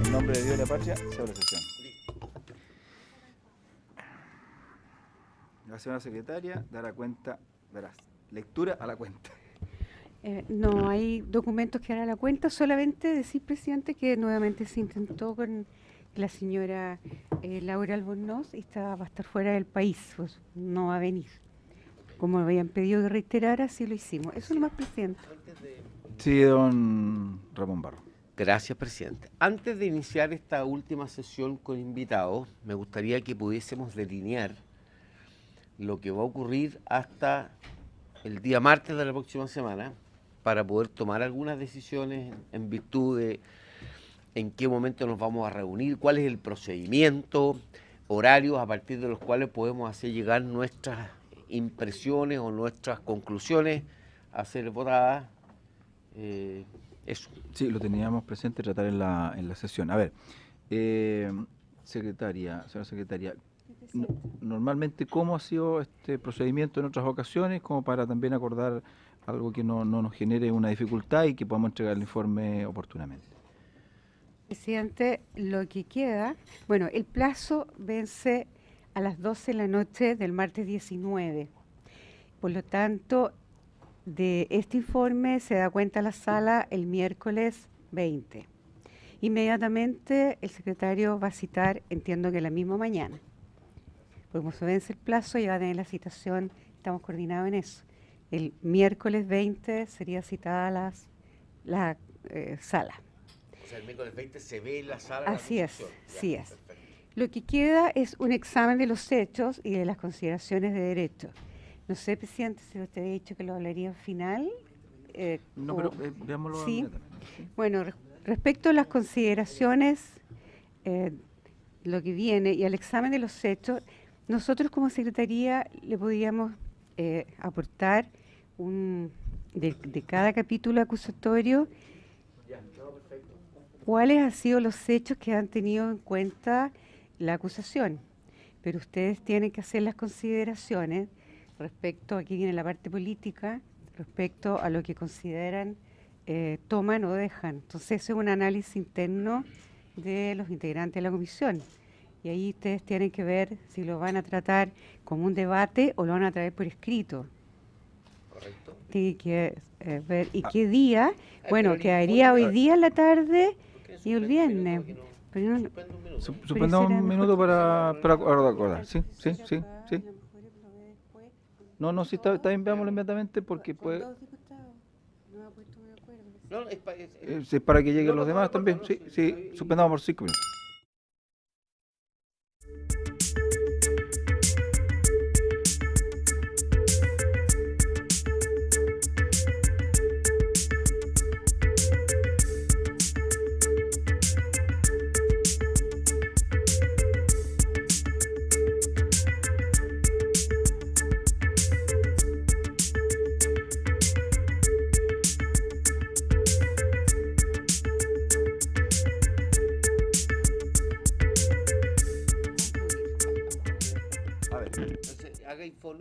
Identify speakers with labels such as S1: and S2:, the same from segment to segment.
S1: En nombre de Dios y la patria, se abre sesión. La señora secretaria dará lectura a la cuenta.
S2: No hay documentos que hagan la cuenta, solamente decir, presidente, que nuevamente se intentó con la señora Laura Albornoz y va a estar fuera del país, pues no va a venir. Como me habían pedido que reiterara, así lo hicimos. Eso nomás, presidente.
S1: Sí, don Ramón Barro.
S3: Gracias, presidente. Antes de iniciar esta última sesión con invitados, me gustaría que pudiésemos delinear lo que va a ocurrir hasta el día martes de la próxima semana para poder tomar algunas decisiones en virtud de en qué momento nos vamos a reunir, cuál es el procedimiento, horarios a partir de los cuales podemos hacer llegar nuestras impresiones o nuestras conclusiones a ser votadas. Eso.
S1: Sí, lo teníamos presente tratar en la sesión. A ver, señora secretaria, normalmente, ¿cómo ha sido este procedimiento en otras ocasiones? Como para también acordar algo que no nos genere una dificultad y que podamos entregar el informe oportunamente.
S2: Presidente, lo que queda, bueno, el plazo vence a las 12 de la noche del martes 19. Por lo tanto, de este informe se da cuenta la sala el miércoles 20. Inmediatamente el secretario va a citar, entiendo que la misma mañana. Porque como se vence el plazo, ya va a tener la citación, estamos coordinados en eso. El miércoles 20 sería citada la sala.
S3: O sea, el miércoles 20 se ve en la sala.
S2: Así es, sí es. Perfecto. Lo que queda es un examen de los hechos y de las consideraciones de derecho. No sé, presidente, si usted había dicho que lo hablaría al final.
S1: No, pero veámoslo
S2: sí.
S1: inmediatamente. ¿Sí?
S2: Bueno, respecto a las consideraciones, lo que viene, y al examen de los hechos, nosotros como Secretaría le podíamos aportar de cada capítulo acusatorio cuáles han sido los hechos que han tenido en cuenta la acusación. Pero ustedes tienen que hacer las consideraciones respecto, aquí viene la parte política, respecto a lo que consideran, toman o dejan. Entonces, eso es un análisis interno de los integrantes de la comisión. Y ahí ustedes tienen que ver si lo van a tratar como un debate o lo van a traer por escrito.
S3: Correcto.
S2: Tienen que ver, ¿y qué día? Bueno, quedaría hoy día en la tarde y el viernes.
S1: Suspendamos un minuto para acordar. Sí. No, sí, está bien, veámoslo inmediatamente porque puede...
S3: No,
S1: es para que lleguen los demás también. Sí, suspendamos por 5 minutos.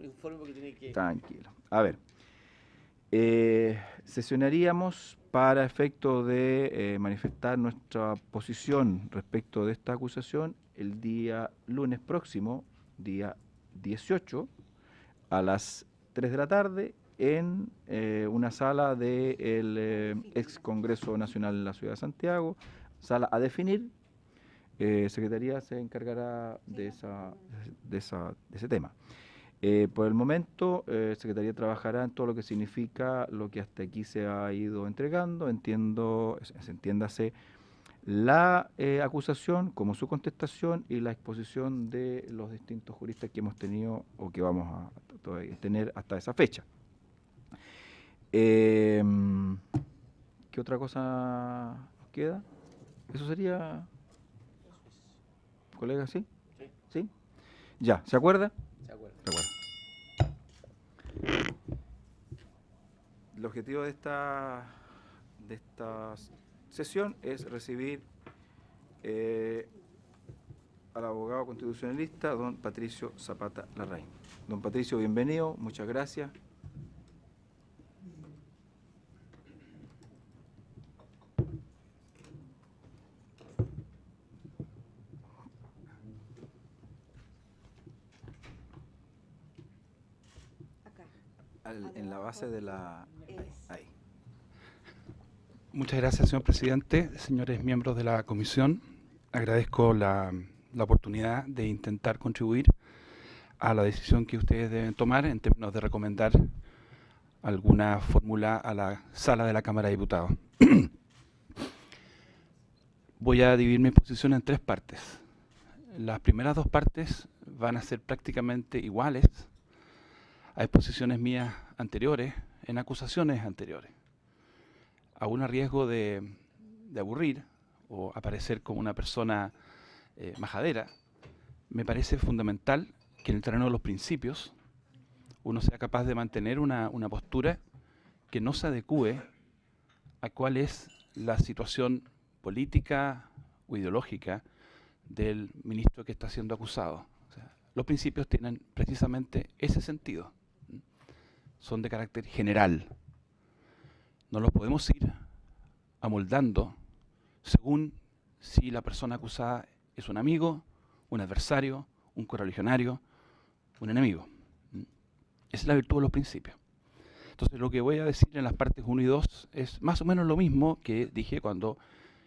S3: Informe porque tiene que...
S1: Tranquilo. A ver, sesionaríamos para efecto de manifestar nuestra posición respecto de esta acusación el día lunes próximo, día 18, a las 3 de la tarde, en una sala del ex Congreso Nacional en la Ciudad de Santiago, sala a definir. Secretaría se encargará de ese tema. Por el momento, Secretaría trabajará en todo lo que significa lo que hasta aquí se ha ido entregando, entiéndase la acusación como su contestación y la exposición de los distintos juristas que hemos tenido o que vamos a tener hasta esa fecha. ¿Qué otra cosa nos queda? Eso sería, colega, ¿sí? ¿Sí? Ya, ¿se acuerda?
S3: Se acuerda.
S1: El objetivo de esta sesión es recibir al abogado constitucionalista, don Patricio Zapata Larraín. Don Patricio, bienvenido, muchas gracias. en la base de la... Ahí.
S4: Muchas gracias, señor presidente, señores miembros de la comisión. Agradezco la oportunidad de intentar contribuir a la decisión que ustedes deben tomar en términos de recomendar alguna fórmula a la sala de la Cámara de Diputados. Voy a dividir mi posición en 3 partes. Las primeras 2 partes van a ser prácticamente iguales a exposiciones mías anteriores, en acusaciones anteriores. Aún a riesgo de aburrir o aparecer como una persona majadera, me parece fundamental que en el terreno de los principios uno sea capaz de mantener una postura que no se adecúe a cuál es la situación política o ideológica del ministro que está siendo acusado. O sea, los principios tienen precisamente ese sentido. Son de carácter general. No los podemos ir amoldando según si la persona acusada es un amigo, un adversario, un correligionario, un enemigo. Esa es la virtud de los principios. Entonces, lo que voy a decir en las partes 1 y 2 es más o menos lo mismo que dije cuando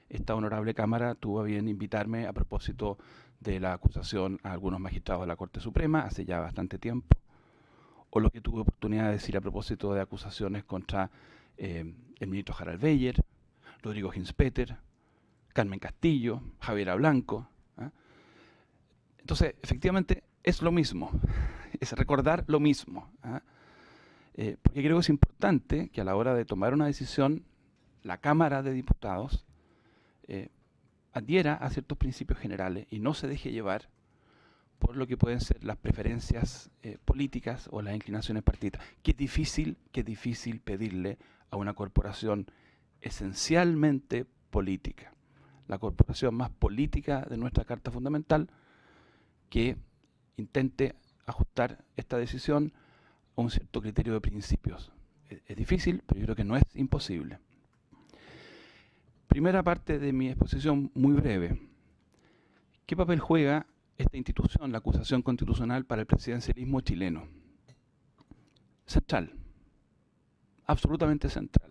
S4: esta honorable Cámara tuvo a bien invitarme a propósito de la acusación a algunos magistrados de la Corte Suprema hace ya bastante tiempo, o lo que tuve oportunidad de decir a propósito de acusaciones contra el ministro Harald Beyer, Rodrigo Hinspeter, Carmen Castillo, Javiera Blanco. Entonces, efectivamente, es lo mismo, es recordar lo mismo. Porque creo que es importante que a la hora de tomar una decisión, la Cámara de Diputados adhiera a ciertos principios generales y no se deje llevar por lo que pueden ser las preferencias políticas o las inclinaciones partidistas. Qué difícil pedirle a una corporación esencialmente política, la corporación más política de nuestra Carta Fundamental, que intente ajustar esta decisión a un cierto criterio de principios. Es difícil, pero yo creo que no es imposible. Primera parte de mi exposición, muy breve. ¿Qué papel juega esta institución, la acusación constitucional, para el presidencialismo chileno? Central, absolutamente central.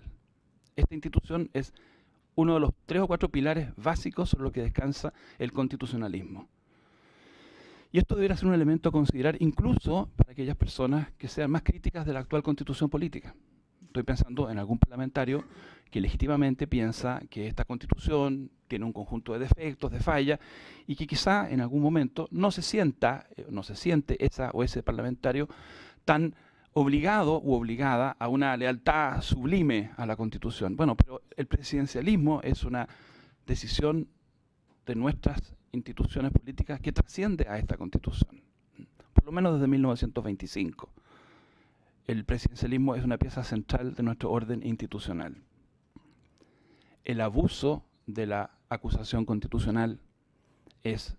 S4: Esta institución es uno de los 3 o 4 pilares básicos sobre los que descansa el constitucionalismo. Y esto debería ser un elemento a considerar incluso para aquellas personas que sean más críticas de la actual constitución política. Estoy pensando en algún parlamentario que legítimamente piensa que esta constitución tiene un conjunto de defectos, de fallas, y que quizá en algún momento no se siente esa o ese parlamentario tan obligado u obligada a una lealtad sublime a la Constitución. Bueno, pero el presidencialismo es una decisión de nuestras instituciones políticas que trasciende a esta Constitución, por lo menos desde 1925. El presidencialismo es una pieza central de nuestro orden institucional. El abuso de la acusación constitucional es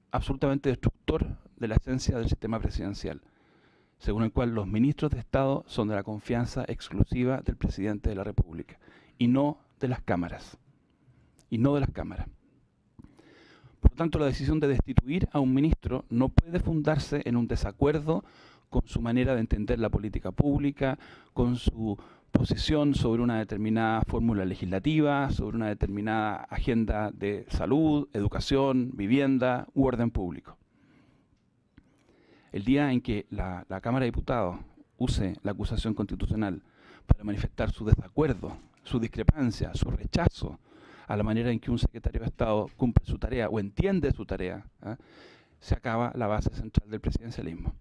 S4: absolutamente destructor de la esencia del sistema presidencial, según el cual los ministros de Estado son de la confianza exclusiva del presidente de la República y no de las cámaras. Por lo tanto, la decisión de destituir a un ministro no puede fundarse en un desacuerdo con su manera de entender la política pública, con su posición sobre una determinada fórmula legislativa, sobre una determinada agenda de salud, educación, vivienda u orden público. El día en que la Cámara de Diputados use la acusación constitucional para manifestar su desacuerdo, su discrepancia, su rechazo a la manera en que un secretario de Estado cumple su tarea o entiende su tarea, se acaba la base central del presidencialismo.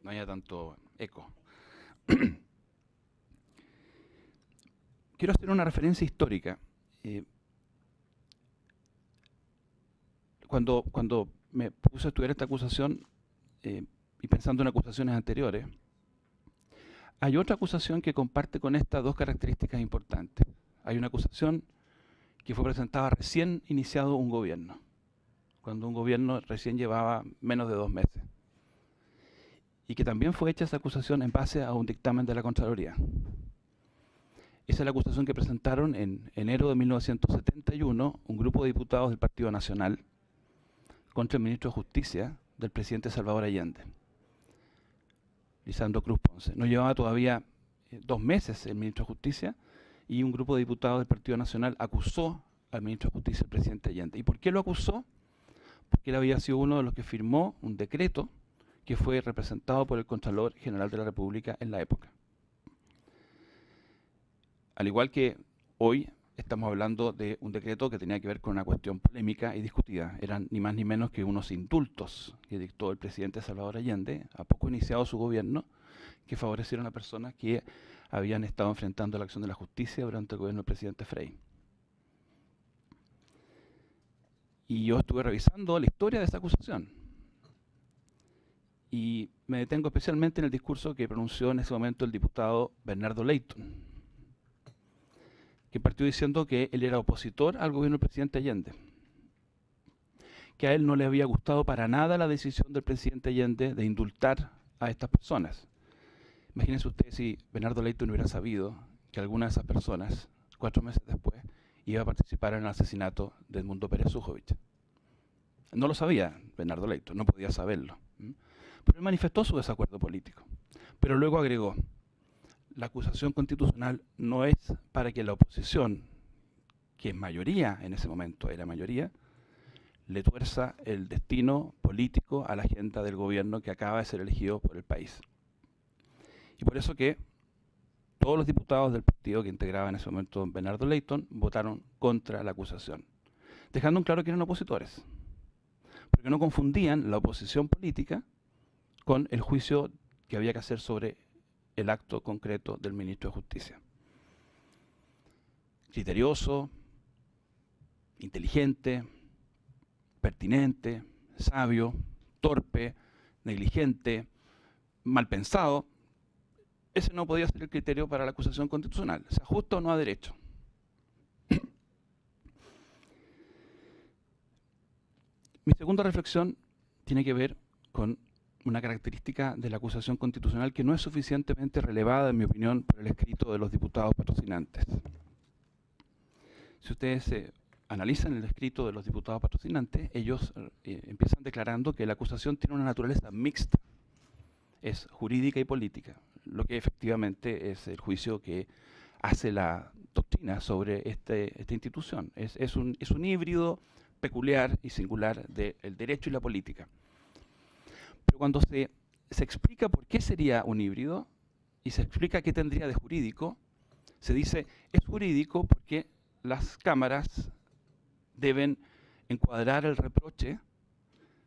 S4: No haya tanto eco. Quiero hacer una referencia histórica. Cuando me puse a estudiar esta acusación y pensando en acusaciones anteriores, hay otra acusación que comparte con estas 2 características importantes. Hay una acusación que fue presentada recién iniciado un gobierno, cuando un gobierno recién llevaba menos de 2 meses. Y que también fue hecha esa acusación en base a un dictamen de la Contraloría. Esa es la acusación que presentaron en enero de 1971 un grupo de diputados del Partido Nacional contra el ministro de Justicia, del presidente Salvador Allende, Lisandro Cruz Ponce. No llevaba todavía 2 meses el ministro de Justicia y un grupo de diputados del Partido Nacional acusó al ministro de Justicia, el presidente Allende. ¿Y por qué lo acusó? Porque él había sido uno de los que firmó un decreto que fue representado por el Contralor General de la República en la época. Al igual que hoy estamos hablando de un decreto que tenía que ver con una cuestión polémica y discutida. Eran ni más ni menos que unos indultos que dictó el presidente Salvador Allende, a poco iniciado su gobierno, que favorecieron a personas que habían estado enfrentando la acción de la justicia durante el gobierno del presidente Frei. Y yo estuve revisando la historia de esa acusación. Y me detengo especialmente en el discurso que pronunció en ese momento el diputado Bernardo Leyton, que partió diciendo que él era opositor al gobierno del presidente Allende, que a él no le había gustado para nada la decisión del presidente Allende de indultar a estas personas. Imagínense ustedes si Bernardo Leyton hubiera sabido que alguna de esas personas, 4 meses después, iba a participar en el asesinato de Edmundo Pérez Zújovich. No lo sabía Bernardo Leyton, no podía saberlo. Pero él manifestó su desacuerdo político. Pero luego agregó: la acusación constitucional no es para que la oposición, que es mayoría en ese momento, era mayoría, le tuerza el destino político a la agenda del gobierno que acaba de ser elegido por el país. Y por eso que todos los diputados del partido que integraba en ese momento Bernardo Leyton votaron contra la acusación, dejando en claro que eran opositores, porque no confundían la oposición política con el juicio que había que hacer sobre el acto concreto del ministro de Justicia. Criterioso, inteligente, pertinente, sabio, torpe, negligente, mal pensado. Ese no podía ser el criterio para la acusación constitucional. ¿Se ajusta o no a derecho? Mi segunda reflexión tiene que ver con una característica de la acusación constitucional que no es suficientemente relevada, en mi opinión, por el escrito de los diputados patrocinantes. Si ustedes analizan el escrito de los diputados patrocinantes, ellos empiezan declarando que la acusación tiene una naturaleza mixta, es jurídica y política, lo que efectivamente es el juicio que hace la doctrina sobre esta institución. Es un híbrido peculiar y singular del derecho y la política. Pero cuando se explica por qué sería un híbrido y se explica qué tendría de jurídico, se dice es jurídico porque las cámaras deben encuadrar el reproche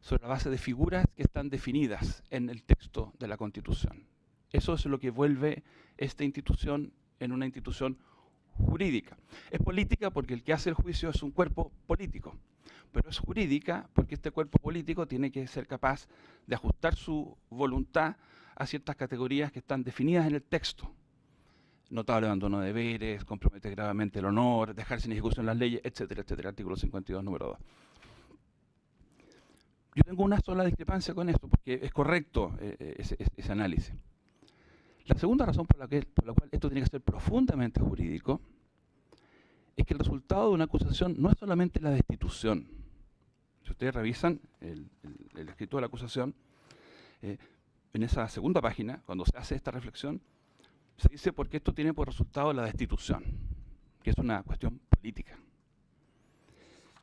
S4: sobre la base de figuras que están definidas en el texto de la Constitución. Eso es lo que vuelve esta institución en una institución jurídica. Es política porque el que hace el juicio es un cuerpo político, pero es jurídica porque este cuerpo político tiene que ser capaz de ajustar su voluntad a ciertas categorías que están definidas en el texto. Notable abandono de deberes, comprometer gravemente el honor, dejar sin ejecución las leyes, etcétera, etcétera. Artículo 52, número 2. Yo tengo una sola discrepancia con esto, porque es correcto ese análisis. La segunda razón por la cual esto tiene que ser profundamente jurídico es que el resultado de una acusación no es solamente la destitución. Si ustedes revisan el escrito de la acusación, en esa segunda página, cuando se hace esta reflexión, se dice porque esto tiene por resultado la destitución, que es una cuestión política.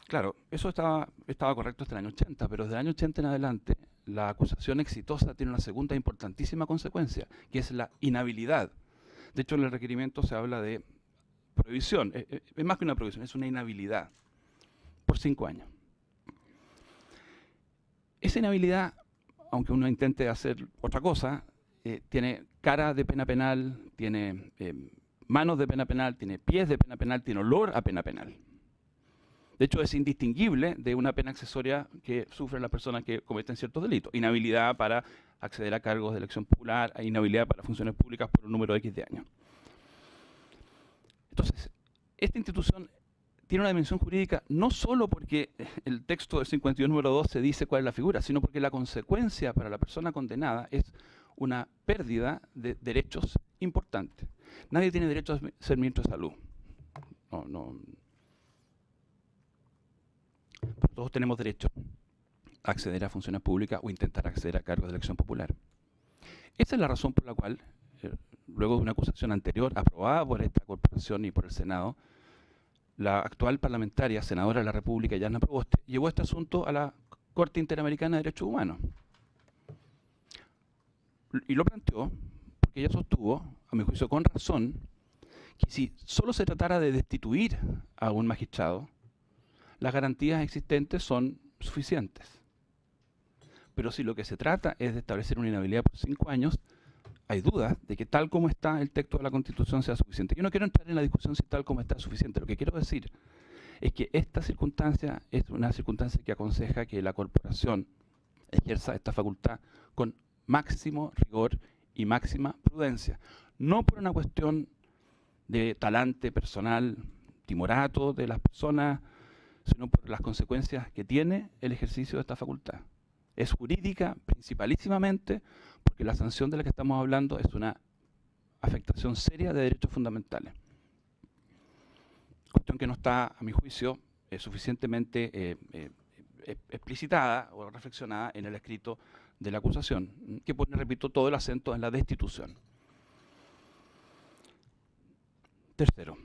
S4: Claro, eso estaba correcto hasta el año 80, pero desde el año 80 en adelante, la acusación exitosa tiene una segunda importantísima consecuencia, que es la inhabilidad. De hecho, en el requerimiento se habla de prohibición. Es más que una prohibición, es una inhabilidad por 5 años. Esa inhabilidad, aunque uno intente hacer otra cosa, tiene cara de pena penal, tiene manos de pena penal, tiene pies de pena penal, tiene olor a pena penal. De hecho, es indistinguible de una pena accesoria que sufren las personas que cometen ciertos delitos. Inhabilidad para acceder a cargos de elección popular, inhabilidad para funciones públicas por un número X de años. Entonces, esta institución tiene una dimensión jurídica no solo porque el texto del 52 número 2 se dice cuál es la figura, sino porque la consecuencia para la persona condenada es una pérdida de derechos importantes. Nadie tiene derecho a ser ministro de salud. No. Todos tenemos derecho acceder a funciones públicas o intentar acceder a cargos de elección popular. Esa es la razón por la cual, luego de una acusación anterior aprobada por esta corporación y por el Senado, la actual parlamentaria, senadora de la República, Yana Proboste, llevó este asunto a la Corte Interamericana de Derechos Humanos. Y lo planteó porque ella sostuvo, a mi juicio con razón, que si solo se tratara de destituir a un magistrado, las garantías existentes son suficientes. Pero si lo que se trata es de establecer una inhabilidad por 5 años, hay dudas de que tal como está el texto de la Constitución sea suficiente. Yo no quiero entrar en la discusión si tal como está es suficiente. Lo que quiero decir es que esta circunstancia es una circunstancia que aconseja que la corporación ejerza esta facultad con máximo rigor y máxima prudencia. No por una cuestión de talante personal, timorato de las personas, sino por las consecuencias que tiene el ejercicio de esta facultad. Es jurídica principalísimamente porque la sanción de la que estamos hablando es una afectación seria de derechos fundamentales. Cuestión que no está, a mi juicio, suficientemente explicitada o reflexionada en el escrito de la acusación, que pone, repito, todo el acento en la destitución. Tercero,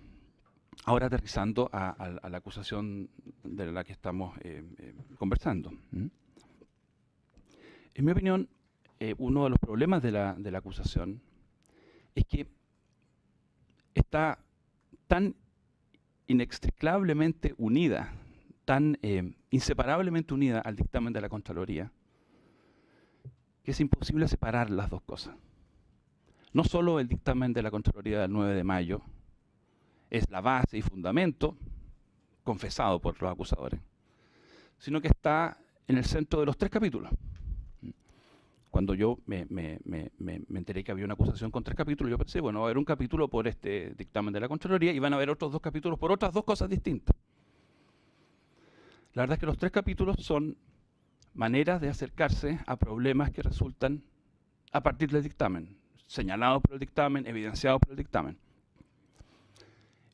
S4: ahora aterrizando a la acusación de la que estamos conversando. En mi opinión, uno de los problemas de la acusación es que está tan inextricablemente unida, tan inseparablemente unida al dictamen de la Contraloría, que es imposible separar las dos cosas. No solo el dictamen de la Contraloría del 9 de mayo es la base y fundamento confesado por los acusadores, sino que está en el centro de los 3 capítulos. Cuando yo me enteré que había una acusación con 3 capítulos, yo pensé, bueno, va a haber un capítulo por este dictamen de la Contraloría y van a haber otros 2 capítulos por otras 2 cosas distintas. La verdad es que los 3 capítulos son maneras de acercarse a problemas que resultan a partir del dictamen, señalados por el dictamen, evidenciados por el dictamen.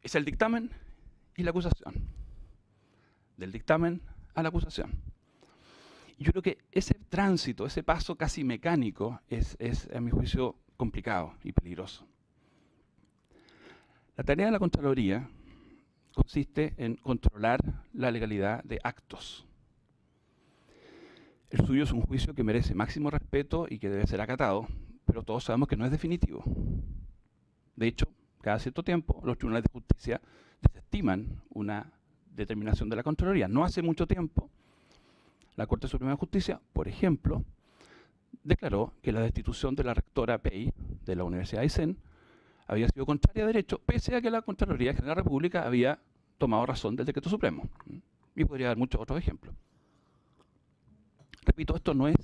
S4: Es el dictamen y la acusación. Del dictamen a la acusación. Y yo creo que ese tránsito, ese paso casi mecánico, es, a mi juicio, complicado y peligroso. La tarea de la Contraloría consiste en controlar la legalidad de actos. El suyo es un juicio que merece máximo respeto y que debe ser acatado, pero todos sabemos que no es definitivo. De hecho, cada cierto tiempo, los tribunales de justicia desestiman una determinación de la Contraloría. No hace mucho tiempo, la Corte Suprema de Justicia, por ejemplo, declaró que la destitución de la rectora Pei de la Universidad de Aysén había sido contraria a derecho, pese a que la Contraloría General de la República había tomado razón del decreto supremo. Y podría dar muchos otros ejemplos. Repito, esto no es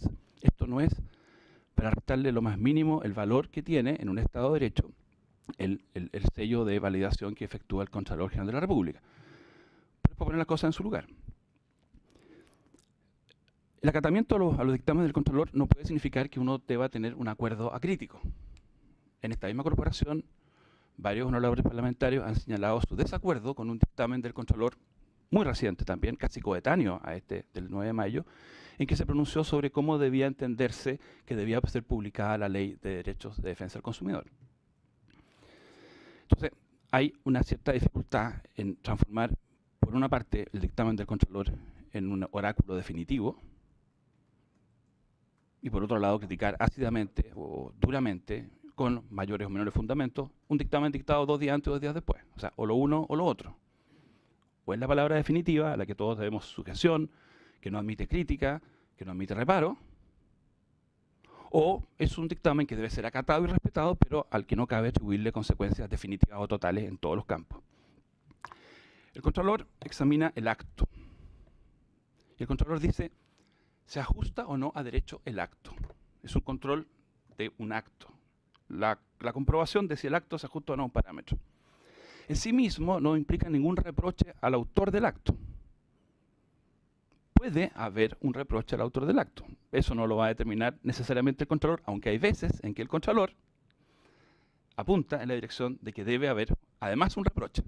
S4: para restarle lo más mínimo el valor que tiene en un Estado de Derecho el sello de validación que efectúa el Contralor General de la República. Pero es para poner las cosas en su lugar. El acatamiento a los dictámenes del Contralor no puede significar que uno deba tener un acuerdo acrítico. En esta misma corporación, varios honorables parlamentarios han señalado su desacuerdo con un dictamen del Contralor muy reciente también, casi coetáneo a este del 9 de mayo, en que se pronunció sobre cómo debía entenderse que debía ser publicada la Ley de Derechos de Defensa del Consumidor. Entonces, hay una cierta dificultad en transformar, por una parte, el dictamen del Contralor en un oráculo definitivo, y por otro lado criticar ácidamente o duramente, con mayores o menores fundamentos, un dictamen dictado 2 días antes o 2 días después. O sea, o lo uno o lo otro. O es la palabra definitiva, a la que todos debemos sujeción, que no admite crítica, que no admite reparo, o es un dictamen que debe ser acatado y respetado, pero al que no cabe atribuirle consecuencias definitivas o totales en todos los campos. El Contralor examina el acto. Y el Contralor dice, ¿se ajusta o no a derecho el acto? Es un control de un acto. La comprobación de si el acto se ajusta o no a un parámetro. En sí mismo no implica ningún reproche al autor del acto. Puede haber un reproche al autor del acto. Eso no lo va a determinar necesariamente el Contralor, aunque hay veces en que el Contralor apunta en la dirección de que debe haber además un reproche.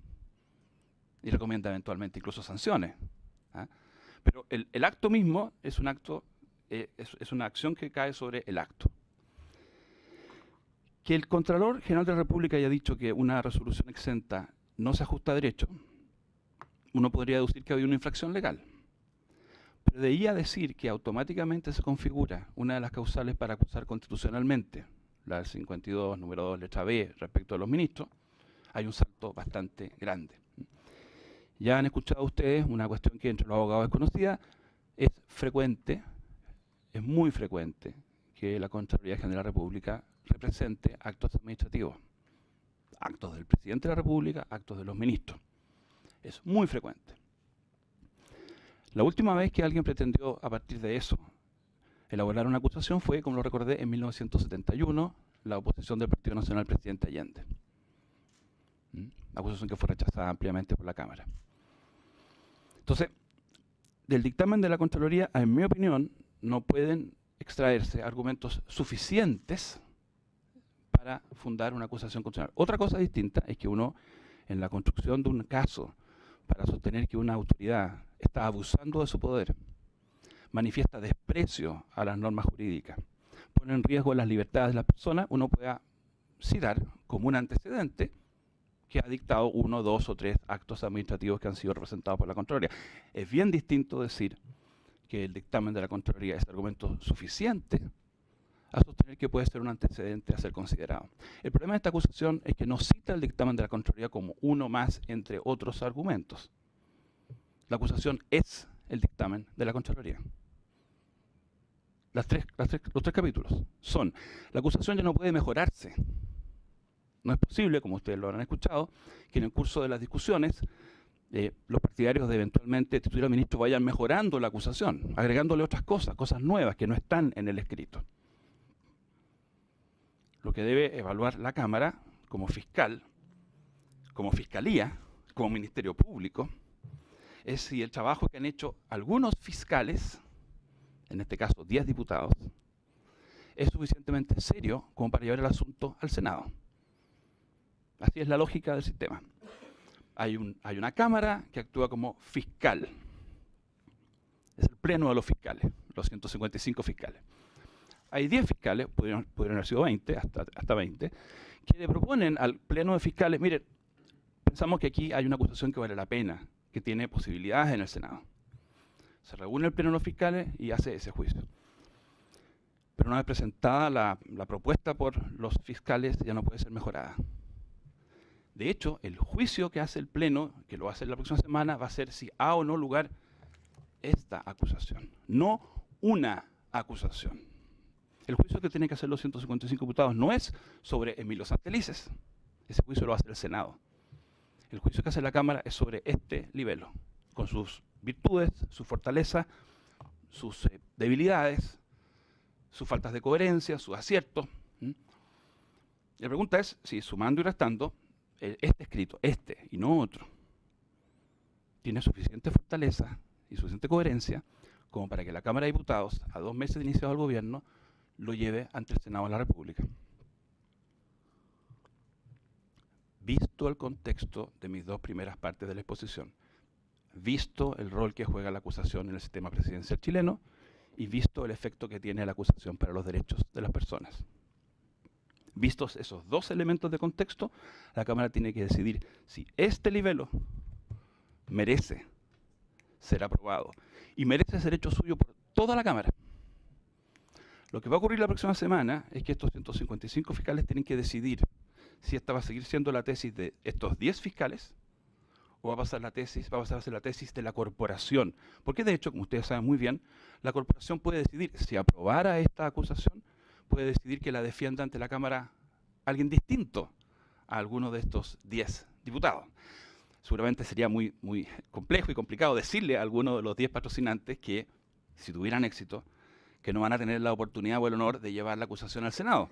S4: Y recomienda eventualmente incluso sanciones. Pero el acto mismo es un acto, es una acción que cae sobre el acto. Que el Contralor General de la República haya dicho que una resolución exenta no se ajusta a derecho, uno podría deducir que había una infracción legal. Pero de ahí a decir que automáticamente se configura una de las causales para acusar constitucionalmente, la del 52, número 2, letra B, respecto a los ministros, hay un salto bastante grande. Ya han escuchado ustedes una cuestión que entre los abogados es conocida, es frecuente, es muy frecuente que la Contraloría General de la República represente actos administrativos, actos del presidente de la República, actos de los ministros. Es muy frecuente. La última vez que alguien pretendió, a partir de eso, elaborar una acusación fue, como lo recordé, en 1971, la oposición del Partido Nacional al presidente Allende. La acusación que fue rechazada ampliamente por la Cámara. Entonces, del dictamen de la Contraloría, en mi opinión, no pueden extraerse argumentos suficientes para fundar una acusación constitucional. Otra cosa distinta es que uno, en la construcción de un caso, para sostener que una autoridad está abusando de su poder, manifiesta desprecio a las normas jurídicas, pone en riesgo las libertades de las personas, uno pueda citar como un antecedente que ha dictado 1, 2 o 3 actos administrativos que han sido representados por la Contraloría. Es bien distinto decir que el dictamen de la Contraloría es argumento suficiente a sostener que puede ser un antecedente a ser considerado. El problema de esta acusación es que no cita el dictamen de la Contraloría como uno más entre otros argumentos. La acusación es el dictamen de la Contraloría. Los tres capítulos son: la acusación ya no puede mejorarse. No es posible, como ustedes lo habrán escuchado, que en el curso de las discusiones los partidarios de eventualmente titular ministro vayan mejorando la acusación, agregándole otras cosas, cosas nuevas que no están en el escrito. Lo que debe evaluar la Cámara como fiscal, como fiscalía, como Ministerio Público, es si el trabajo que han hecho algunos fiscales, en este caso 10 diputados, es suficientemente serio como para llevar el asunto al Senado. Así es la lógica del sistema. Hay una Cámara que actúa como fiscal. Es el pleno de los fiscales, los 155 fiscales. Hay 10 fiscales, pudieron haber sido 20, hasta 20, que le proponen al pleno de fiscales: miren, pensamos que aquí hay una acusación que vale la pena, que tiene posibilidades en el Senado. Se reúne el pleno de los fiscales y hace ese juicio. Pero una vez presentada la propuesta por los fiscales, ya no puede ser mejorada. De hecho, el juicio que hace el pleno, que lo va a hacer la próxima semana, va a ser si ha o no lugar esta acusación, no una acusación. El juicio que tienen que hacer los 155 diputados no es sobre Emilio Santelices. Ese juicio lo va a hacer el Senado. El juicio que hace la Cámara es sobre este libelo, con sus virtudes, sus fortalezas, sus debilidades, sus faltas de coherencia, sus aciertos. La pregunta es si, sumando y restando, este escrito, este y no otro, tiene suficiente fortaleza y suficiente coherencia como para que la Cámara de Diputados, a 2 meses de iniciado el gobierno, lo lleve ante el Senado de la República. Visto el contexto de mis 2 primeras partes de la exposición, visto el rol que juega la acusación en el sistema presidencial chileno y visto el efecto que tiene la acusación para los derechos de las personas. Vistos esos 2 elementos de contexto, la Cámara tiene que decidir si este libelo merece ser aprobado y merece ser hecho suyo por toda la Cámara. Lo que va a ocurrir la próxima semana es que estos 155 fiscales tienen que decidir si esta va a seguir siendo la tesis de estos 10 fiscales o va a pasar a ser la tesis de la corporación. Porque de hecho, como ustedes saben muy bien, la corporación puede decidir si aprobara esta acusación, puede decidir que la defienda ante la Cámara alguien distinto a alguno de estos 10 diputados. Seguramente sería muy complejo y complicado decirle a alguno de los 10 patrocinantes que, si tuvieran éxito, que no van a tener la oportunidad o el honor de llevar la acusación al Senado.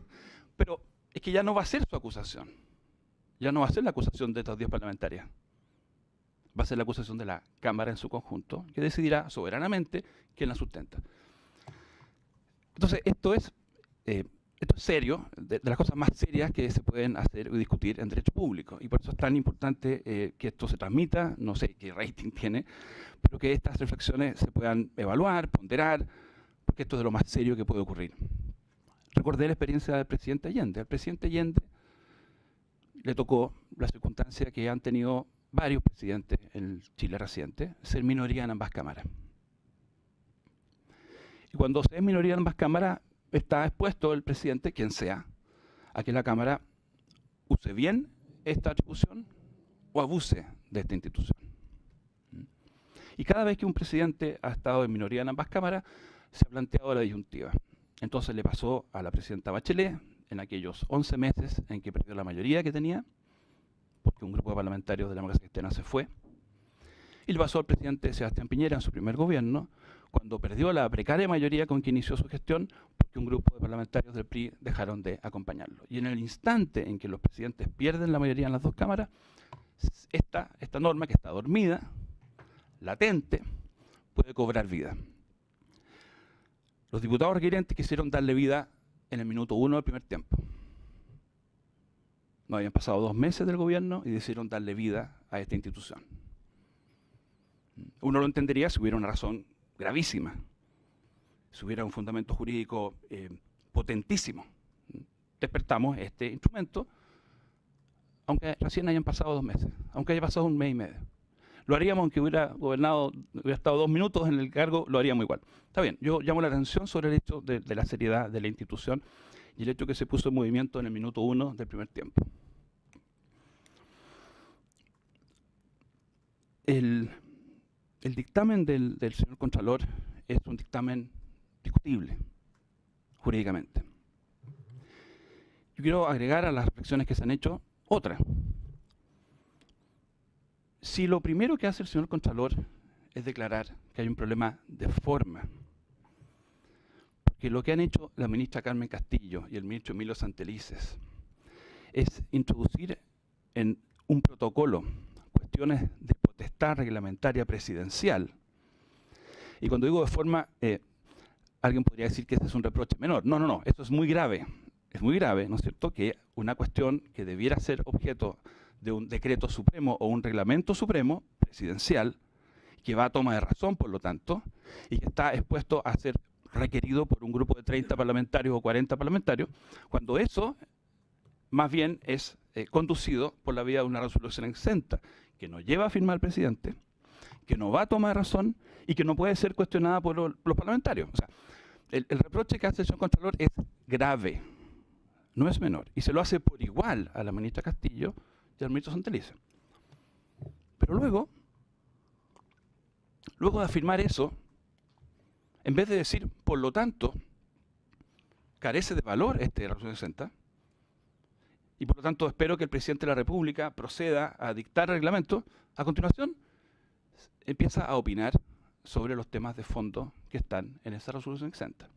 S4: Pero es que ya no va a ser su acusación. Ya no va a ser la acusación de estos 10 parlamentarios. Va a ser la acusación de la Cámara en su conjunto, que decidirá soberanamente quién la sustenta. Entonces, esto es esto es serio, de las cosas más serias que se pueden hacer y discutir en derecho público. Y por eso es tan importante que esto se transmita, no sé qué rating tiene, pero que estas reflexiones se puedan evaluar, ponderar, porque esto es de lo más serio que puede ocurrir. Recordé la experiencia del presidente Allende. Al presidente Allende le tocó la circunstancia que han tenido varios presidentes en Chile reciente, ser minoría en ambas cámaras. Y cuando se es minoría en ambas cámaras, está expuesto el presidente, quien sea, a que la Cámara use bien esta atribución o abuse de esta institución. Y cada vez que un presidente ha estado en minoría en ambas cámaras, se ha planteado la disyuntiva. Entonces le pasó a la presidenta Bachelet, en aquellos 11 meses en que perdió la mayoría que tenía, porque un grupo de parlamentarios de la democracia cristiana se fue, y le pasó al presidente Sebastián Piñera en su primer gobierno, cuando perdió la precaria mayoría con que inició su gestión, porque un grupo de parlamentarios del PRI dejaron de acompañarlo. Y en el instante en que los presidentes pierden la mayoría en las dos cámaras, esta norma, que está dormida, latente, puede cobrar vida. Los diputados requirientes quisieron darle vida en el minuto 1 del primer tiempo. No habían pasado 2 meses del gobierno y decidieron darle vida a esta institución. Uno lo entendería si hubiera una razón gravísima, si hubiera un fundamento jurídico potentísimo. Despertamos este instrumento, aunque recién hayan pasado 2 meses, aunque haya pasado 1 mes y medio. Lo haríamos aunque hubiera gobernado, hubiera estado 2 minutos en el cargo, lo haríamos igual. Está bien, yo llamo la atención sobre el hecho de la seriedad de la institución y el hecho que se puso en movimiento en el minuto 1 del primer tiempo. El dictamen del señor Contralor es un dictamen discutible jurídicamente. Yo quiero agregar a las reflexiones que se han hecho otra. Si lo primero que hace el señor Contralor es declarar que hay un problema de forma, porque lo que han hecho la ministra Carmen Castillo y el ministro Emilio Santelices es introducir en un protocolo cuestiones de potestad reglamentaria presidencial. Y cuando digo de forma, alguien podría decir que ese es un reproche menor. No, no, no, eso es muy grave. Es muy grave, ¿no es cierto?, que una cuestión que debiera ser objeto de un decreto supremo o un reglamento supremo presidencial, que va a toma de razón, por lo tanto, y que está expuesto a ser requerido por un grupo de 30 parlamentarios o 40 parlamentarios, cuando eso más bien es conducido por la vía de una resolución exenta, que no lleva a firmar el presidente, que no va a toma de razón y que no puede ser cuestionada por los parlamentarios. O sea, el reproche que hace el señor Contralor es grave, no es menor, y se lo hace por igual a la ministra Castillo y al ministro Santelices. Pero luego de afirmar eso, en vez de decir, por lo tanto, carece de valor esta resolución exenta, y por lo tanto espero que el presidente de la República proceda a dictar reglamento, a continuación empieza a opinar sobre los temas de fondo que están en esa resolución exenta.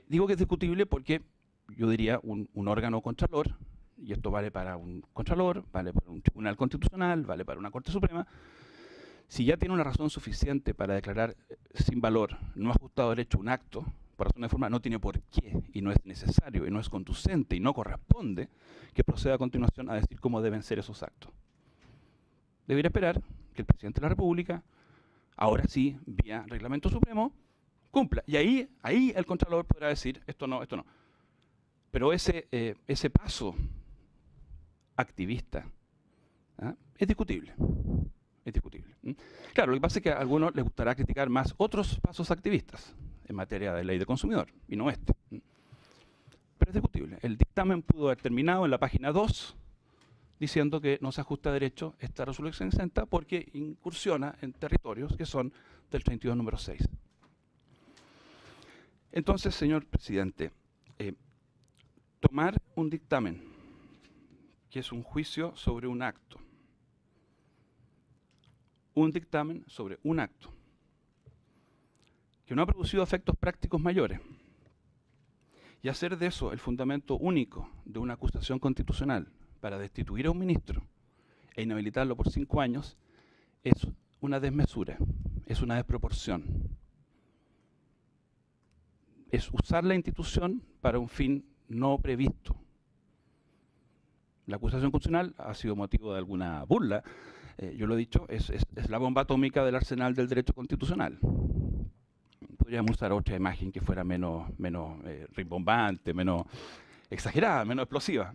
S4: Digo que es discutible porque yo diría un órgano contralor, y esto vale para un contralor, vale para un tribunal constitucional, vale para una Corte Suprema, si ya tiene una razón suficiente para declarar sin valor, no ajustado a derecho un acto, por razón de forma, no tiene por qué, y no es necesario, y no es conducente, y no corresponde que proceda a continuación a decir cómo deben ser esos actos. Debería esperar que el presidente de la República, ahora sí, vía reglamento supremo, cumpla. Y ahí el Contralor podrá decir, esto no, esto no. Pero ese paso activista es discutible. Es discutible. Claro, lo que pasa es que a algunos les gustará criticar más otros pasos activistas en materia de ley de consumidor, y no este. Pero es discutible. El dictamen pudo haber terminado en la página 2 diciendo que no se ajusta a derecho esta resolución exenta porque incursiona en territorios que son del 32 número 6. Entonces, señor presidente, tomar un dictamen que es un juicio sobre un acto, un dictamen sobre un acto que no ha producido efectos prácticos mayores y hacer de eso el fundamento único de una acusación constitucional para destituir a un ministro e inhabilitarlo por 5 años es una desmesura, es una desproporción. es usar la institución para un fin no previsto. La acusación constitucional ha sido motivo de alguna burla. Yo lo he dicho, es la bomba atómica del arsenal del derecho constitucional. Podríamos usar otra imagen que fuera menos rimbombante, menos exagerada, menos explosiva.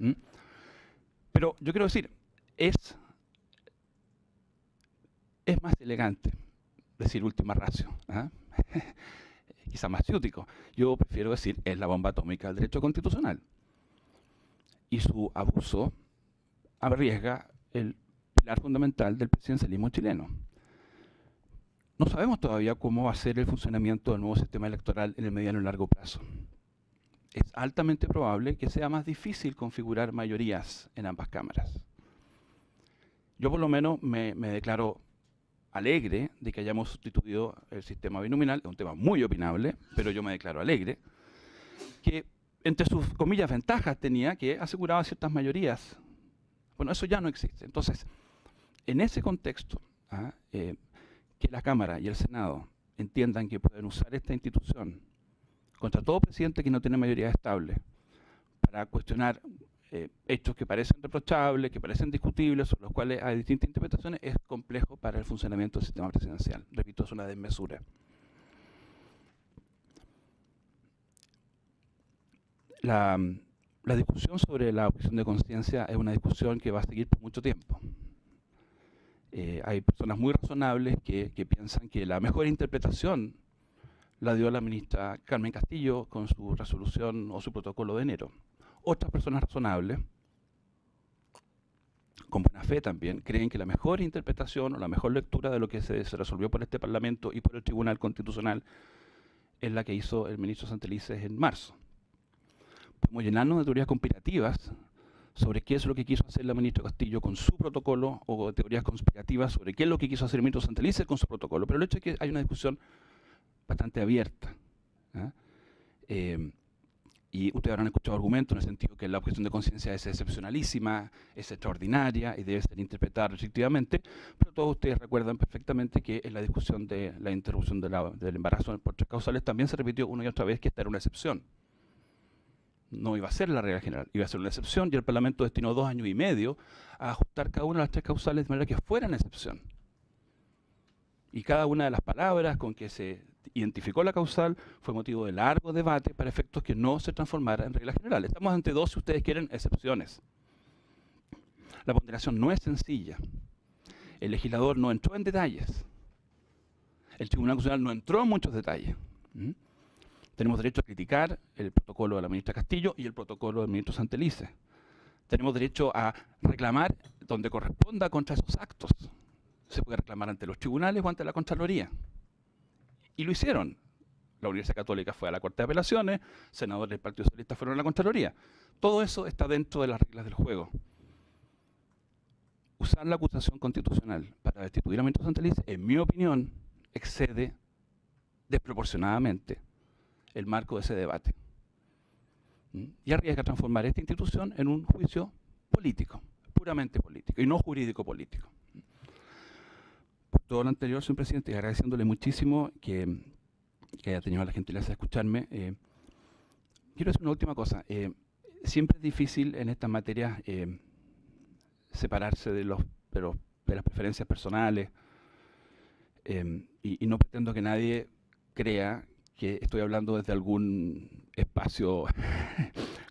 S4: Pero yo quiero decir, es más elegante decir última ratio, quizá más ciútico. Yo prefiero decir, es la bomba atómica del derecho constitucional. Y su abuso arriesga el pilar fundamental del presidencialismo chileno. No sabemos todavía cómo va a ser el funcionamiento del nuevo sistema electoral en el mediano y largo plazo. Es altamente probable que sea más difícil configurar mayorías en ambas cámaras. Yo por lo menos me declaro alegre de que hayamos sustituido el sistema binominal, es un tema muy opinable, pero yo me declaro alegre, que entre sus comillas ventajas tenía que aseguraba ciertas mayorías. Bueno, eso ya no existe. Entonces, en ese contexto, que la Cámara y el Senado entiendan que pueden usar esta institución contra todo presidente que no tiene mayoría estable para cuestionar hechos que parecen reprochables, que parecen discutibles, sobre los cuales hay distintas interpretaciones, es complejo para el funcionamiento del sistema presidencial. Repito, es una desmesura. La discusión sobre la objeción de conciencia es una discusión que va a seguir por mucho tiempo. Hay personas muy razonables que piensan que la mejor interpretación la dio la ministra Carmen Castillo con su resolución o su protocolo de enero. Otras personas razonables, con buena fe también, creen que la mejor interpretación o la mejor lectura de lo que se resolvió por este Parlamento y por el Tribunal Constitucional es la que hizo el ministro Santelices en marzo. Podemos llenarnos de teorías conspirativas sobre qué es lo que quiso hacer la ministra Castillo con su protocolo, o teorías conspirativas sobre qué es lo que quiso hacer el ministro Santelices con su protocolo. Pero el hecho es que hay una discusión bastante abierta. Y ustedes habrán escuchado argumentos en el sentido que la objeción de conciencia es excepcionalísima, es extraordinaria y debe ser interpretada restrictivamente, pero todos ustedes recuerdan perfectamente que en la discusión de la interrupción del embarazo por 3 causales también se repitió una y otra vez que esta era una excepción. No iba a ser la regla general, iba a ser una excepción, y el Parlamento destinó 2 años y medio a ajustar cada una de las 3 causales de manera que fueran excepción. Y cada una de las palabras con que se identificó la causal fue motivo de largo debate para efectos que no se transformara en regla general. Estamos ante 2, si ustedes quieren, excepciones. La ponderación no es sencilla. El legislador no entró en detalles. El Tribunal Constitucional no entró en muchos detalles. Tenemos derecho a criticar el protocolo de la ministra Castillo y el protocolo del ministro Santelices. Tenemos derecho a reclamar donde corresponda contra esos actos. Se puede reclamar ante los tribunales o ante la Contraloría. Y lo hicieron. La Universidad Católica fue a la Corte de Apelaciones, senadores del Partido Socialista fueron a la Contraloría. Todo eso está dentro de las reglas del juego. Usar la acusación constitucional para destituir al ministro Santelices, en mi opinión, excede desproporcionadamente el marco de ese debate. Y arriesga transformar esta institución en un juicio político, puramente político, y no jurídico-político. Por todo lo anterior, señor presidente, y agradeciéndole muchísimo que haya tenido la gentileza de escucharme, quiero decir una última cosa. Siempre es difícil en estas materias separarse de las preferencias personales, y no pretendo que nadie crea que estoy hablando desde algún espacio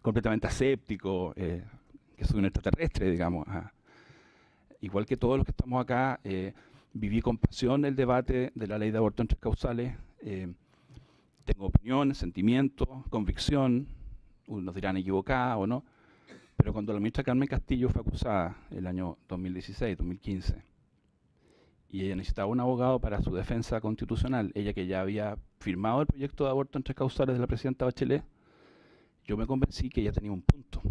S4: completamente aséptico, que soy un extraterrestre, digamos. Igual que todos los que estamos acá, viví con pasión el debate de la ley de aborto en 3 causales. Tengo opinión, sentimiento, convicción, unos dirán equivocada o no, pero cuando la ministra Carmen Castillo fue acusada el año 2016, 2015, y ella necesitaba un abogado para su defensa constitucional, ella que ya había firmado el proyecto de aborto en 3 causales de la presidenta Bachelet, yo me convencí que ella tenía un punto.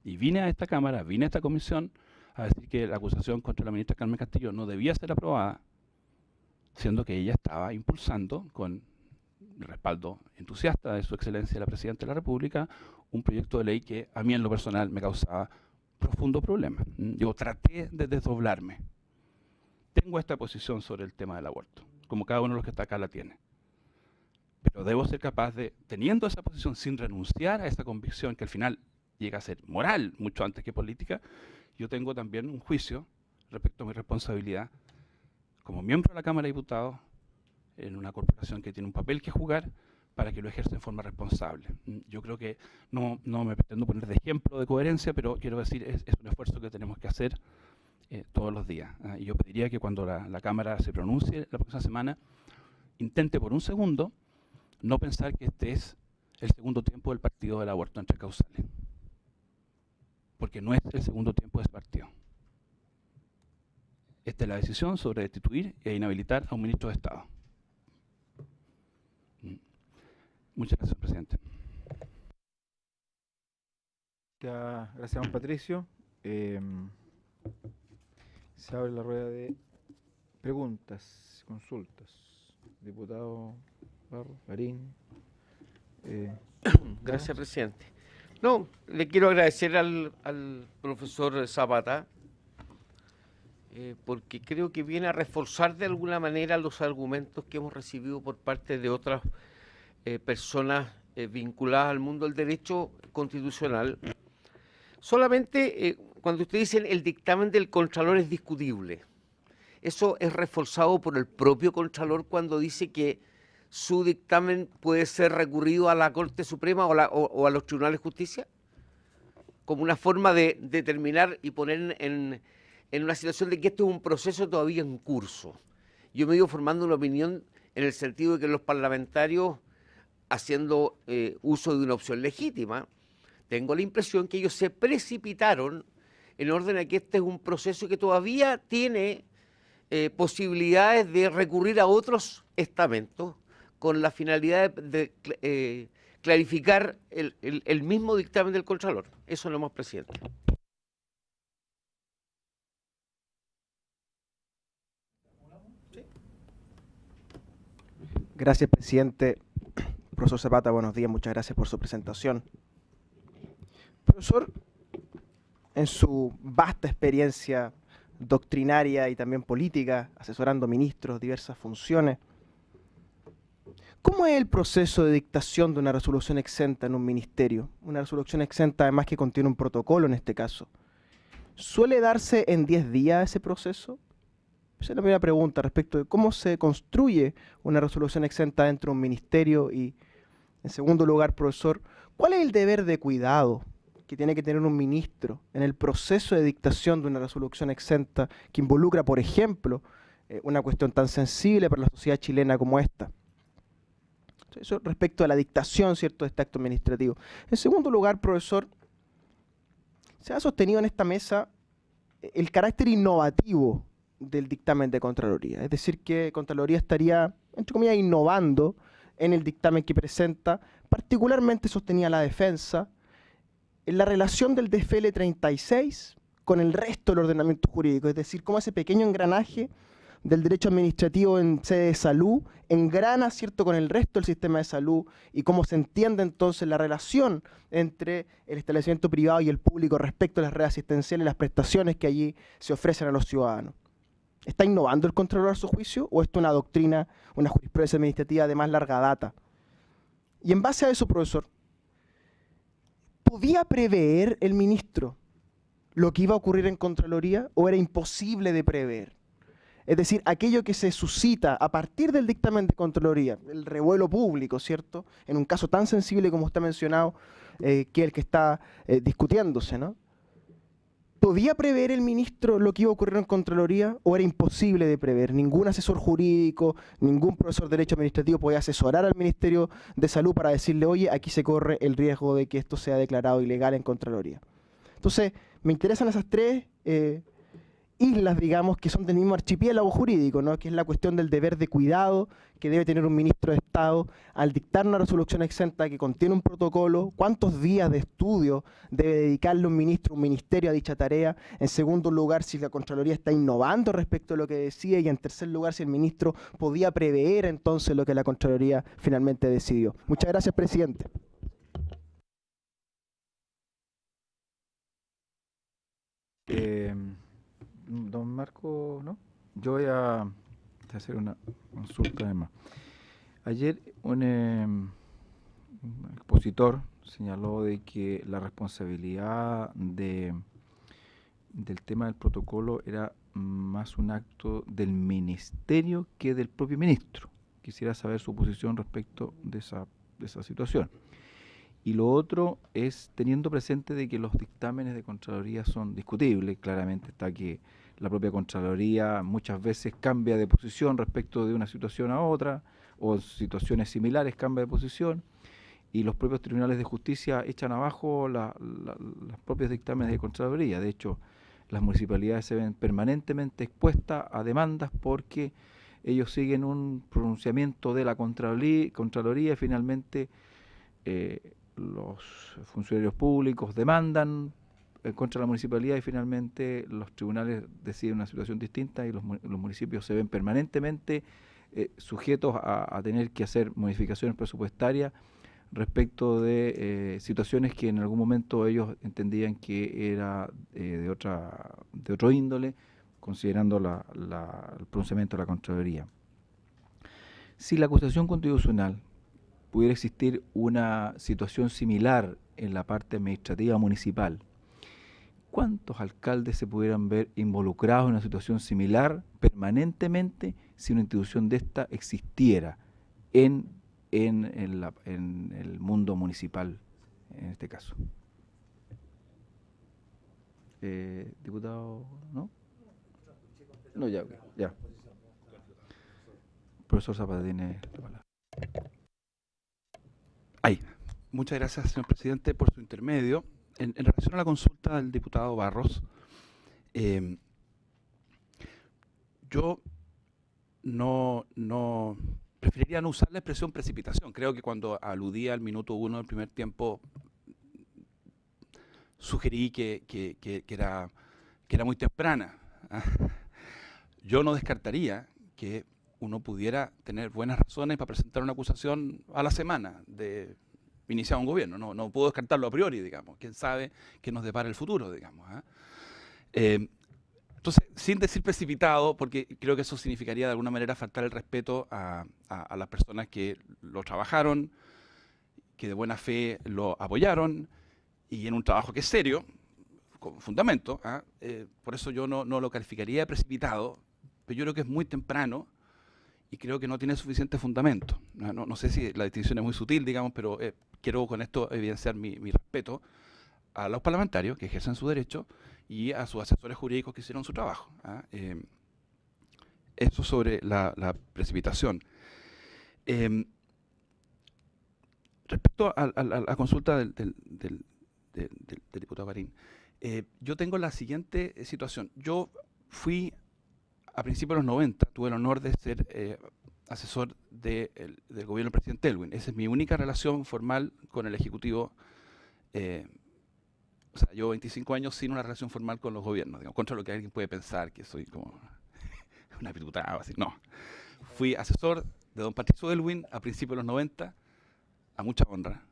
S4: Y vine a esta Cámara, vine a esta comisión a decir que la acusación contra la ministra Carmen Castillo no debía ser aprobada, siendo que ella estaba impulsando, con el respaldo entusiasta de su excelencia la presidenta de la República, un proyecto de ley que a mí en lo personal me causaba profundo problema. Yo traté de desdoblarme. Tengo esta posición sobre el tema del aborto, como cada uno de los que está acá la tiene. Pero debo ser capaz de, teniendo esa posición sin renunciar a esa convicción que al final llega a ser moral mucho antes que política, yo tengo también un juicio respecto a mi responsabilidad como miembro de la Cámara de Diputados en una corporación que tiene un papel que jugar para que lo ejerza en forma responsable. Yo creo que no me pretendo poner de ejemplo de coherencia, pero quiero decir, es un esfuerzo que tenemos que hacer todos los días. Y yo pediría que cuando la Cámara se pronuncie la próxima semana, intente por un segundo no pensar que este es el segundo tiempo del partido del aborto entre causales. Porque no es el segundo tiempo de ese partido. Esta es la decisión sobre destituir e inhabilitar a un ministro de Estado. Muchas gracias, presidente.
S1: Gracias, don Patricio. Se abre la rueda de preguntas, consultas. Diputado Barro, Garín.
S3: Gracias, presidente. No, le quiero agradecer al profesor Zapata, porque creo que viene a reforzar de alguna manera los argumentos que hemos recibido por parte de otras personas vinculadas al mundo del derecho constitucional. Solamente cuando ustedes dicen el dictamen del Contralor es discutible, eso es reforzado por el propio Contralor cuando dice que su dictamen puede ser recurrido a la Corte Suprema o a los tribunales de justicia, como una forma de determinar y poner en una situación de que esto es un proceso todavía en curso. Yo me he ido formando una opinión en el sentido de que los parlamentarios, haciendo uso de una opción legítima, tengo la impresión que ellos se precipitaron en orden a que este es un proceso que todavía tiene posibilidades de recurrir a otros estamentos con la finalidad de clarificar el mismo dictamen del Contralor. Eso no más, presidente.
S5: Gracias, presidente. Profesor Zapata, buenos días, muchas gracias por su presentación. Profesor, en su vasta experiencia doctrinaria y también política, asesorando ministros, diversas funciones, ¿cómo es el proceso de dictación de una resolución exenta en un ministerio? Una resolución exenta además que contiene un protocolo en este caso. ¿Suele darse en 10 días ese proceso? Esa es la primera pregunta respecto de cómo se construye una resolución exenta dentro de un ministerio. Y, en segundo lugar, profesor, ¿cuál es el deber de cuidado que tiene que tener un ministro en el proceso de dictación de una resolución exenta que involucra, por ejemplo, una cuestión tan sensible para la sociedad chilena como esta? Eso respecto a la dictación, ¿cierto?, de este acto administrativo. En segundo lugar, profesor, se ha sostenido en esta mesa el carácter innovativo del dictamen de Contraloría. Es decir, que Contraloría estaría, entre comillas, innovando en el dictamen que presenta, particularmente sostenía la defensa, en la relación del DFL 36 con el resto del ordenamiento jurídico, es decir, cómo ese pequeño engranaje del derecho administrativo en sede de salud engrana, ¿cierto?, con el resto del sistema de salud, y cómo se entiende entonces la relación entre el establecimiento privado y el público respecto a las redes asistenciales y las prestaciones que allí se ofrecen a los ciudadanos. ¿Está innovando el Contralor a su juicio o esto es una doctrina, una jurisprudencia administrativa de más larga data? Y en base a eso, profesor, ¿podía prever el ministro lo que iba a ocurrir en Contraloría o era imposible de prever? Es decir, aquello que se suscita a partir del dictamen de Contraloría, el revuelo público, ¿cierto?, en un caso tan sensible como usted ha mencionado, que el que está discutiéndose, ¿no? ¿Podía prever el ministro lo que iba a ocurrir en Contraloría o era imposible de prever? Ningún asesor jurídico, ningún profesor de Derecho Administrativo podía asesorar al Ministerio de Salud para decirle, oye, aquí se corre el riesgo de que esto sea declarado ilegal en Contraloría. Entonces, me interesan esas tres islas, digamos, que son del mismo archipiélago jurídico, ¿no?, que es la cuestión del deber de cuidado que debe tener un ministro de Estado al dictar una resolución exenta que contiene un protocolo, cuántos días de estudio debe dedicarle un ministro, un ministerio a dicha tarea, en segundo lugar, si la Contraloría está innovando respecto a lo que decía, y en tercer lugar, si el ministro podía prever entonces lo que la Contraloría finalmente decidió. Muchas gracias, presidente.
S1: Don Marco, ¿no? Yo voy a hacer una consulta además. Ayer un expositor señaló de que la responsabilidad del tema del protocolo era más un acto del ministerio que del propio ministro. Quisiera saber su posición respecto de esa situación. Y lo otro es teniendo presente de que los dictámenes de Contraloría son discutibles. Claramente está que la propia Contraloría muchas veces cambia de posición respecto de una situación a otra, o en situaciones similares cambia de posición, y los propios tribunales de justicia echan abajo los propios dictámenes de Contraloría. De hecho, las municipalidades se ven permanentemente expuestas a demandas porque ellos siguen un pronunciamiento de la Contraloría y finalmente los funcionarios públicos demandan contra la municipalidad y finalmente los tribunales deciden una situación distinta y los municipios se ven permanentemente sujetos a tener que hacer modificaciones presupuestarias respecto de situaciones que en algún momento ellos entendían que era de otro índole, considerando el pronunciamiento de la Contraloría. Si la acusación constitucional pudiera existir una situación similar en la parte administrativa municipal, ¿cuántos alcaldes se pudieran ver involucrados en una situación similar permanentemente si una institución de esta existiera en el mundo municipal, en este caso? Diputado, ¿no? No, ya. Profesor Zapata tiene la palabra.
S4: Muchas gracias, señor presidente, por su intermedio. En relación a la consulta del diputado Barros, yo no preferiría no usar la expresión precipitación. Creo que cuando aludía al minuto 1 del primer tiempo, sugerí que era muy temprana. Yo no descartaría que uno pudiera tener buenas razones para presentar una acusación a la semana de iniciar un gobierno. No puedo descartarlo a priori, digamos. ¿Quién sabe qué nos depara el futuro, digamos? Entonces, sin decir precipitado, porque creo que eso significaría de alguna manera faltar el respeto a las personas que lo trabajaron, que de buena fe lo apoyaron, y en un trabajo que es serio, con fundamento. Por eso yo no lo calificaría de precipitado, pero yo creo que es muy temprano y creo que no tiene suficiente fundamento. No sé si la distinción es muy sutil, digamos, pero quiero con esto evidenciar mi respeto a los parlamentarios que ejercen su derecho y a sus asesores jurídicos que hicieron su trabajo. Eso sobre la precipitación. Respecto a la consulta del diputado Marín, yo tengo la siguiente situación. Yo fui a principios de los 90, tuve el honor de ser asesor del gobierno del presidente Elwin. Esa es mi única relación formal con el Ejecutivo. O sea, llevo 25 años sin una relación formal con los gobiernos, digamos, contra lo que alguien puede pensar, que soy como una diputada, así. No. Fui asesor de don Patricio Elwin a principios de los 90, a mucha honra.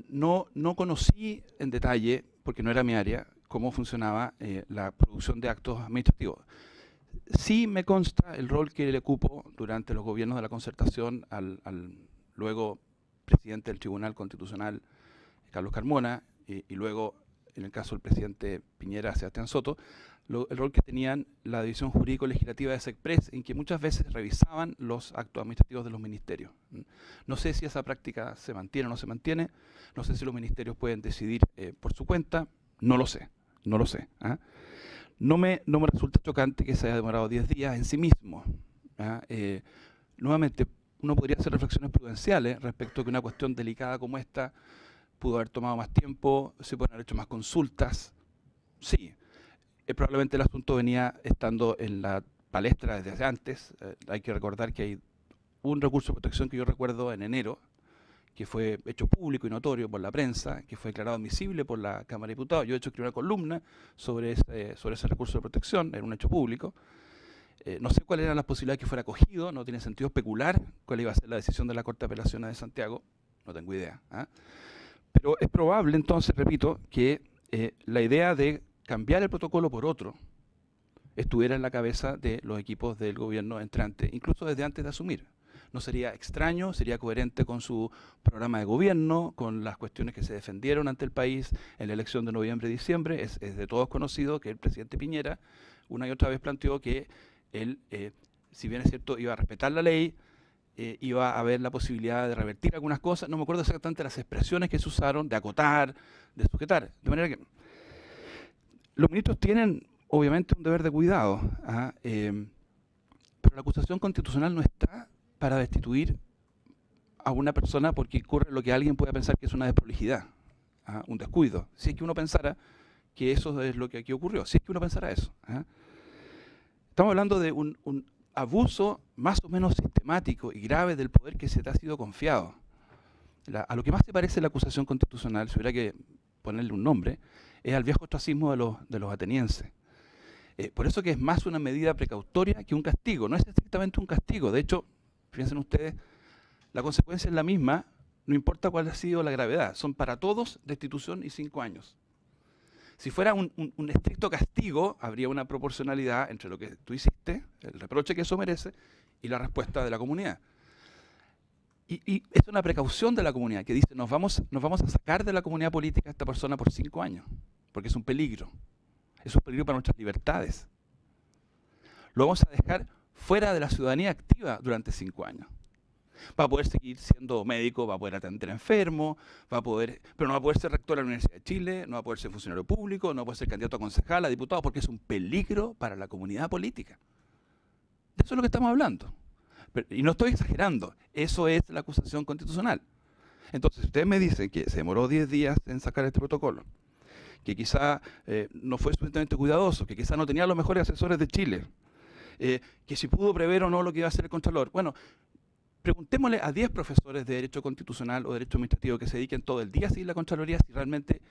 S4: No conocí en detalle, porque no era mi área, cómo funcionaba la producción de actos administrativos. Sí me consta el rol que le ocupó durante los gobiernos de la concertación al luego presidente del Tribunal Constitucional, Carlos Carmona, y luego, en el caso del presidente Piñera, Sebastián Soto, el rol que tenían la División Jurídico-Legislativa de SECPRES, en que muchas veces revisaban los actos administrativos de los ministerios. No sé si esa práctica se mantiene o no se mantiene, no sé si los ministerios pueden decidir por su cuenta, no lo sé. No me resulta chocante que se haya demorado 10 días en sí mismo. Nuevamente, uno podría hacer reflexiones prudenciales respecto a que una cuestión delicada como esta pudo haber tomado más tiempo, se pueden haber hecho más consultas. Sí, probablemente el asunto venía estando en la palestra desde antes. Hay que recordar que hay un recurso de protección que yo recuerdo en enero, que fue hecho público y notorio por la prensa, que fue declarado admisible por la Cámara de Diputados. Yo he hecho una columna sobre ese recurso de protección, era un hecho público. No sé cuáles eran las posibilidades que fuera acogido, no tiene sentido especular cuál iba a ser la decisión de la Corte de Apelaciones de Santiago, no tengo idea. Pero es probable, entonces, repito, que la idea de cambiar el protocolo por otro estuviera en la cabeza de los equipos del gobierno entrante, incluso desde antes de asumir. no sería extraño, sería coherente con su programa de gobierno, con las cuestiones que se defendieron ante el país en la elección de noviembre-diciembre. Es de todos conocido que el presidente Piñera una y otra vez planteó que él, si bien es cierto, iba a respetar la ley, iba a haber la posibilidad de revertir algunas cosas. No me acuerdo exactamente las expresiones que se usaron, de acotar, de sujetar. De manera que los ministros tienen, obviamente, un deber de cuidado, pero la acusación constitucional no está para destituir a una persona porque ocurre lo que alguien pueda pensar que es una desprolijidad, un descuido. Si es que uno pensara que eso es lo que aquí ocurrió, si es que uno pensara eso. Estamos hablando de un abuso más o menos sistemático y grave del poder que se te ha sido confiado. A lo que más se parece la acusación constitucional, si hubiera que ponerle un nombre, es al viejo ostracismo de los atenienses. Por eso que es más una medida precautoria que un castigo. No es estrictamente un castigo. De hecho, fíjense ustedes, la consecuencia es la misma, no importa cuál ha sido la gravedad. Son para todos destitución y 5 años. Si fuera un estricto castigo, habría una proporcionalidad entre lo que tú hiciste, el reproche que eso merece, y la respuesta de la comunidad. Y es una precaución de la comunidad que dice, nos vamos a sacar de la comunidad política a esta persona por 5 años, porque es un peligro. Es un peligro para nuestras libertades. Lo vamos a dejar fuera de la ciudadanía activa durante 5 años. Va a poder seguir siendo médico, va a poder atender a enfermos, pero no va a poder ser rector de la Universidad de Chile, no va a poder ser funcionario público, no va a poder ser candidato a concejal, a diputado, porque es un peligro para la comunidad política. De eso es lo que estamos hablando. Y no estoy exagerando, eso es la acusación constitucional. Entonces, ustedes me dicen que se demoró 10 días en sacar este protocolo, que quizá no fue suficientemente cuidadoso, que quizá no tenía los mejores asesores de Chile, que si pudo prever o no lo que iba a hacer el Contralor. Bueno, preguntémosle a 10 profesores de Derecho Constitucional o Derecho Administrativo que se dediquen todo el día a seguir la Contraloría si realmente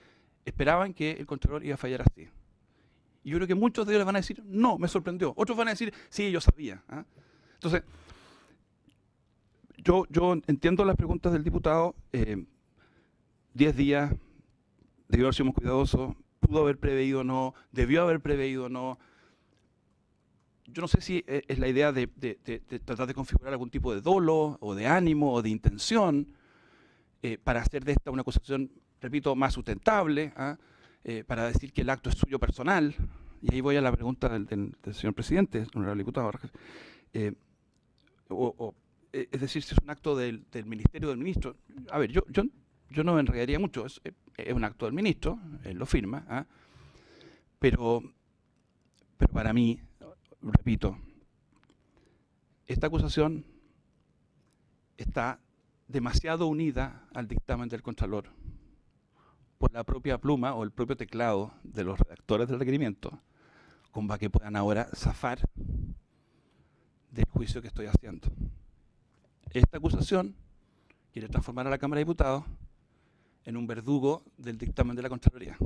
S4: esperaban que el Contralor iba a fallar así. Y yo creo que muchos de ellos les van a decir, no, me sorprendió. Otros van a decir, sí, yo sabía. Entonces, yo entiendo las preguntas del diputado. 10 días, debió haber sido más cuidadoso, pudo haber preveído o no, debió haber preveído o no. Yo no sé si es la idea de tratar de configurar algún tipo de dolo, o de ánimo, o de intención, para hacer de esta una acusación, repito, más sustentable, para decir que el acto es suyo personal. Y ahí voy a la pregunta del señor presidente, honorable diputado. Es decir, si es un acto del ministerio del ministro. A ver, yo no me enredaría mucho, es un acto del ministro, él lo firma, pero para mí, repito, esta acusación está demasiado unida al dictamen del Contralor por la propia pluma o el propio teclado de los redactores del requerimiento, como para que puedan ahora zafar del juicio que estoy haciendo. Esta acusación quiere transformar a la Cámara de Diputados en un verdugo del dictamen de la Contraloría.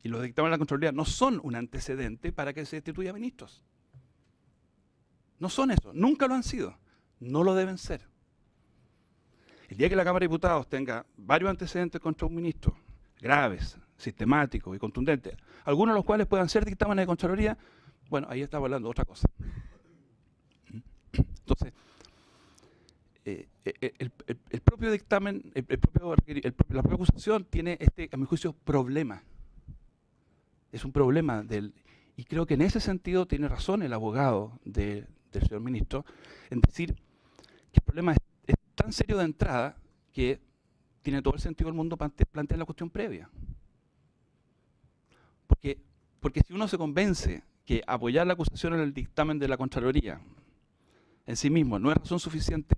S4: Y los dictámenes de la Contraloría no son un antecedente para que se destituya ministros. No son eso, nunca lo han sido, no lo deben ser. El día que la Cámara de Diputados tenga varios antecedentes contra un ministro, graves, sistemáticos y contundentes, algunos de los cuales puedan ser dictámenes de Contraloría, bueno, ahí estamos hablando de otra cosa. Entonces, el propio dictamen, la propia acusación tiene a mi juicio, problema. Es un problema y creo que en ese sentido tiene razón el abogado del señor ministro en decir que el problema es tan serio de entrada que tiene todo el sentido del mundo plantear la cuestión previa. Porque si uno se convence que apoyar la acusación en el dictamen de la Contraloría en sí mismo no es razón suficiente,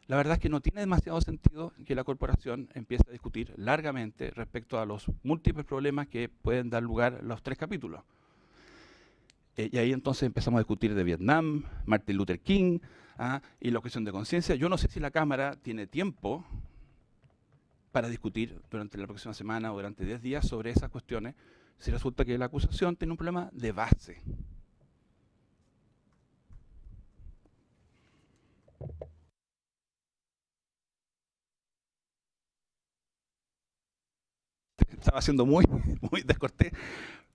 S4: la verdad es que no tiene demasiado sentido que la corporación empiece a discutir largamente respecto a los múltiples problemas que pueden dar lugar a los 3 capítulos. Y ahí entonces empezamos a discutir de Vietnam, Martin Luther King, y la objeción de conciencia. Yo no sé si la Cámara tiene tiempo para discutir durante la próxima semana o durante 10 días sobre esas cuestiones, si resulta que la acusación tiene un problema de base. Estaba siendo muy descortés.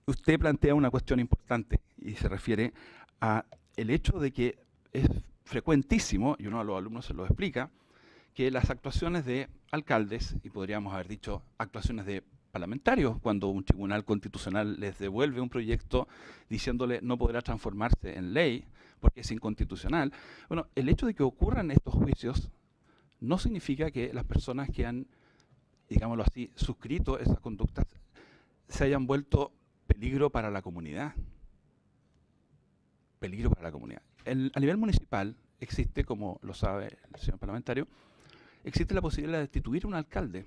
S4: Usted plantea una cuestión importante y se refiere a el hecho de que es frecuentísimo, y uno de los alumnos se lo explica, que las actuaciones de alcaldes, y podríamos haber dicho actuaciones de parlamentarios, cuando un tribunal constitucional les devuelve un proyecto diciéndole no podrá transformarse en ley porque es inconstitucional. Bueno, el hecho de que ocurran estos juicios no significa que las personas que han, digámoslo así, suscrito esas conductas se hayan vuelto peligro para la comunidad. Peligro para la comunidad. A nivel municipal existe, como lo sabe el señor parlamentario, existe la posibilidad de destituir a un alcalde.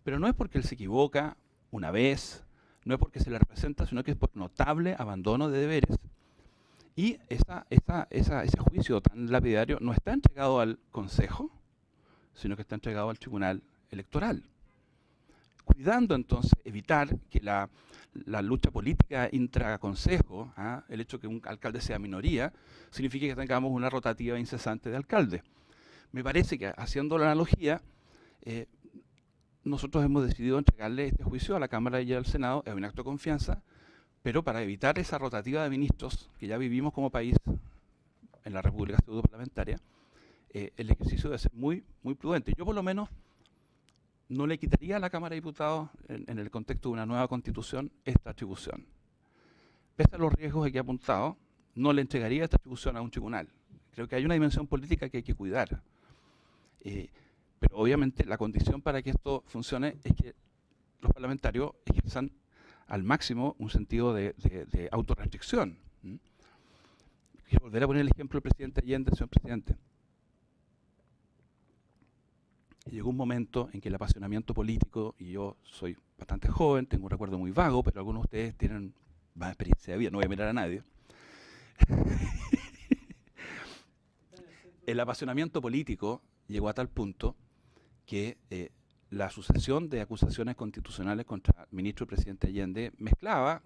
S4: Pero no es porque él se equivoca una vez, no es porque se le representa, sino que es por notable abandono de deberes. Y ese juicio tan lapidario no está entregado al Consejo, sino que está entregado al Tribunal Electoral. Cuidando entonces evitar que la lucha política intraconsejo, el hecho de que un alcalde sea minoría, signifique que tengamos una rotativa incesante de alcaldes. Me parece que, haciendo la analogía, nosotros hemos decidido entregarle este juicio a la Cámara y al Senado, es un acto de confianza, pero para evitar esa rotativa de ministros que ya vivimos como país en la República Pseudo-Parlamentaria, el ejercicio debe ser muy, muy prudente. Yo, por lo menos, no le quitaría a la Cámara de Diputados, en el contexto de una nueva Constitución, esta atribución. Pese a los riesgos que he apuntado, no le entregaría esta atribución a un tribunal. Creo que hay una dimensión política que hay que cuidar. Pero obviamente la condición para que esto funcione es que los parlamentarios ejerzan al máximo un sentido de autorrestricción. Quiero volver a poner el ejemplo del presidente Allende, señor presidente. Llegó un momento en que el apasionamiento político, y yo soy bastante joven, tengo un recuerdo muy vago, pero algunos de ustedes tienen más experiencia de vida, no voy a mirar a nadie. El apasionamiento político llegó a tal punto que la sucesión de acusaciones constitucionales contra el ministro y presidente Allende mezclaba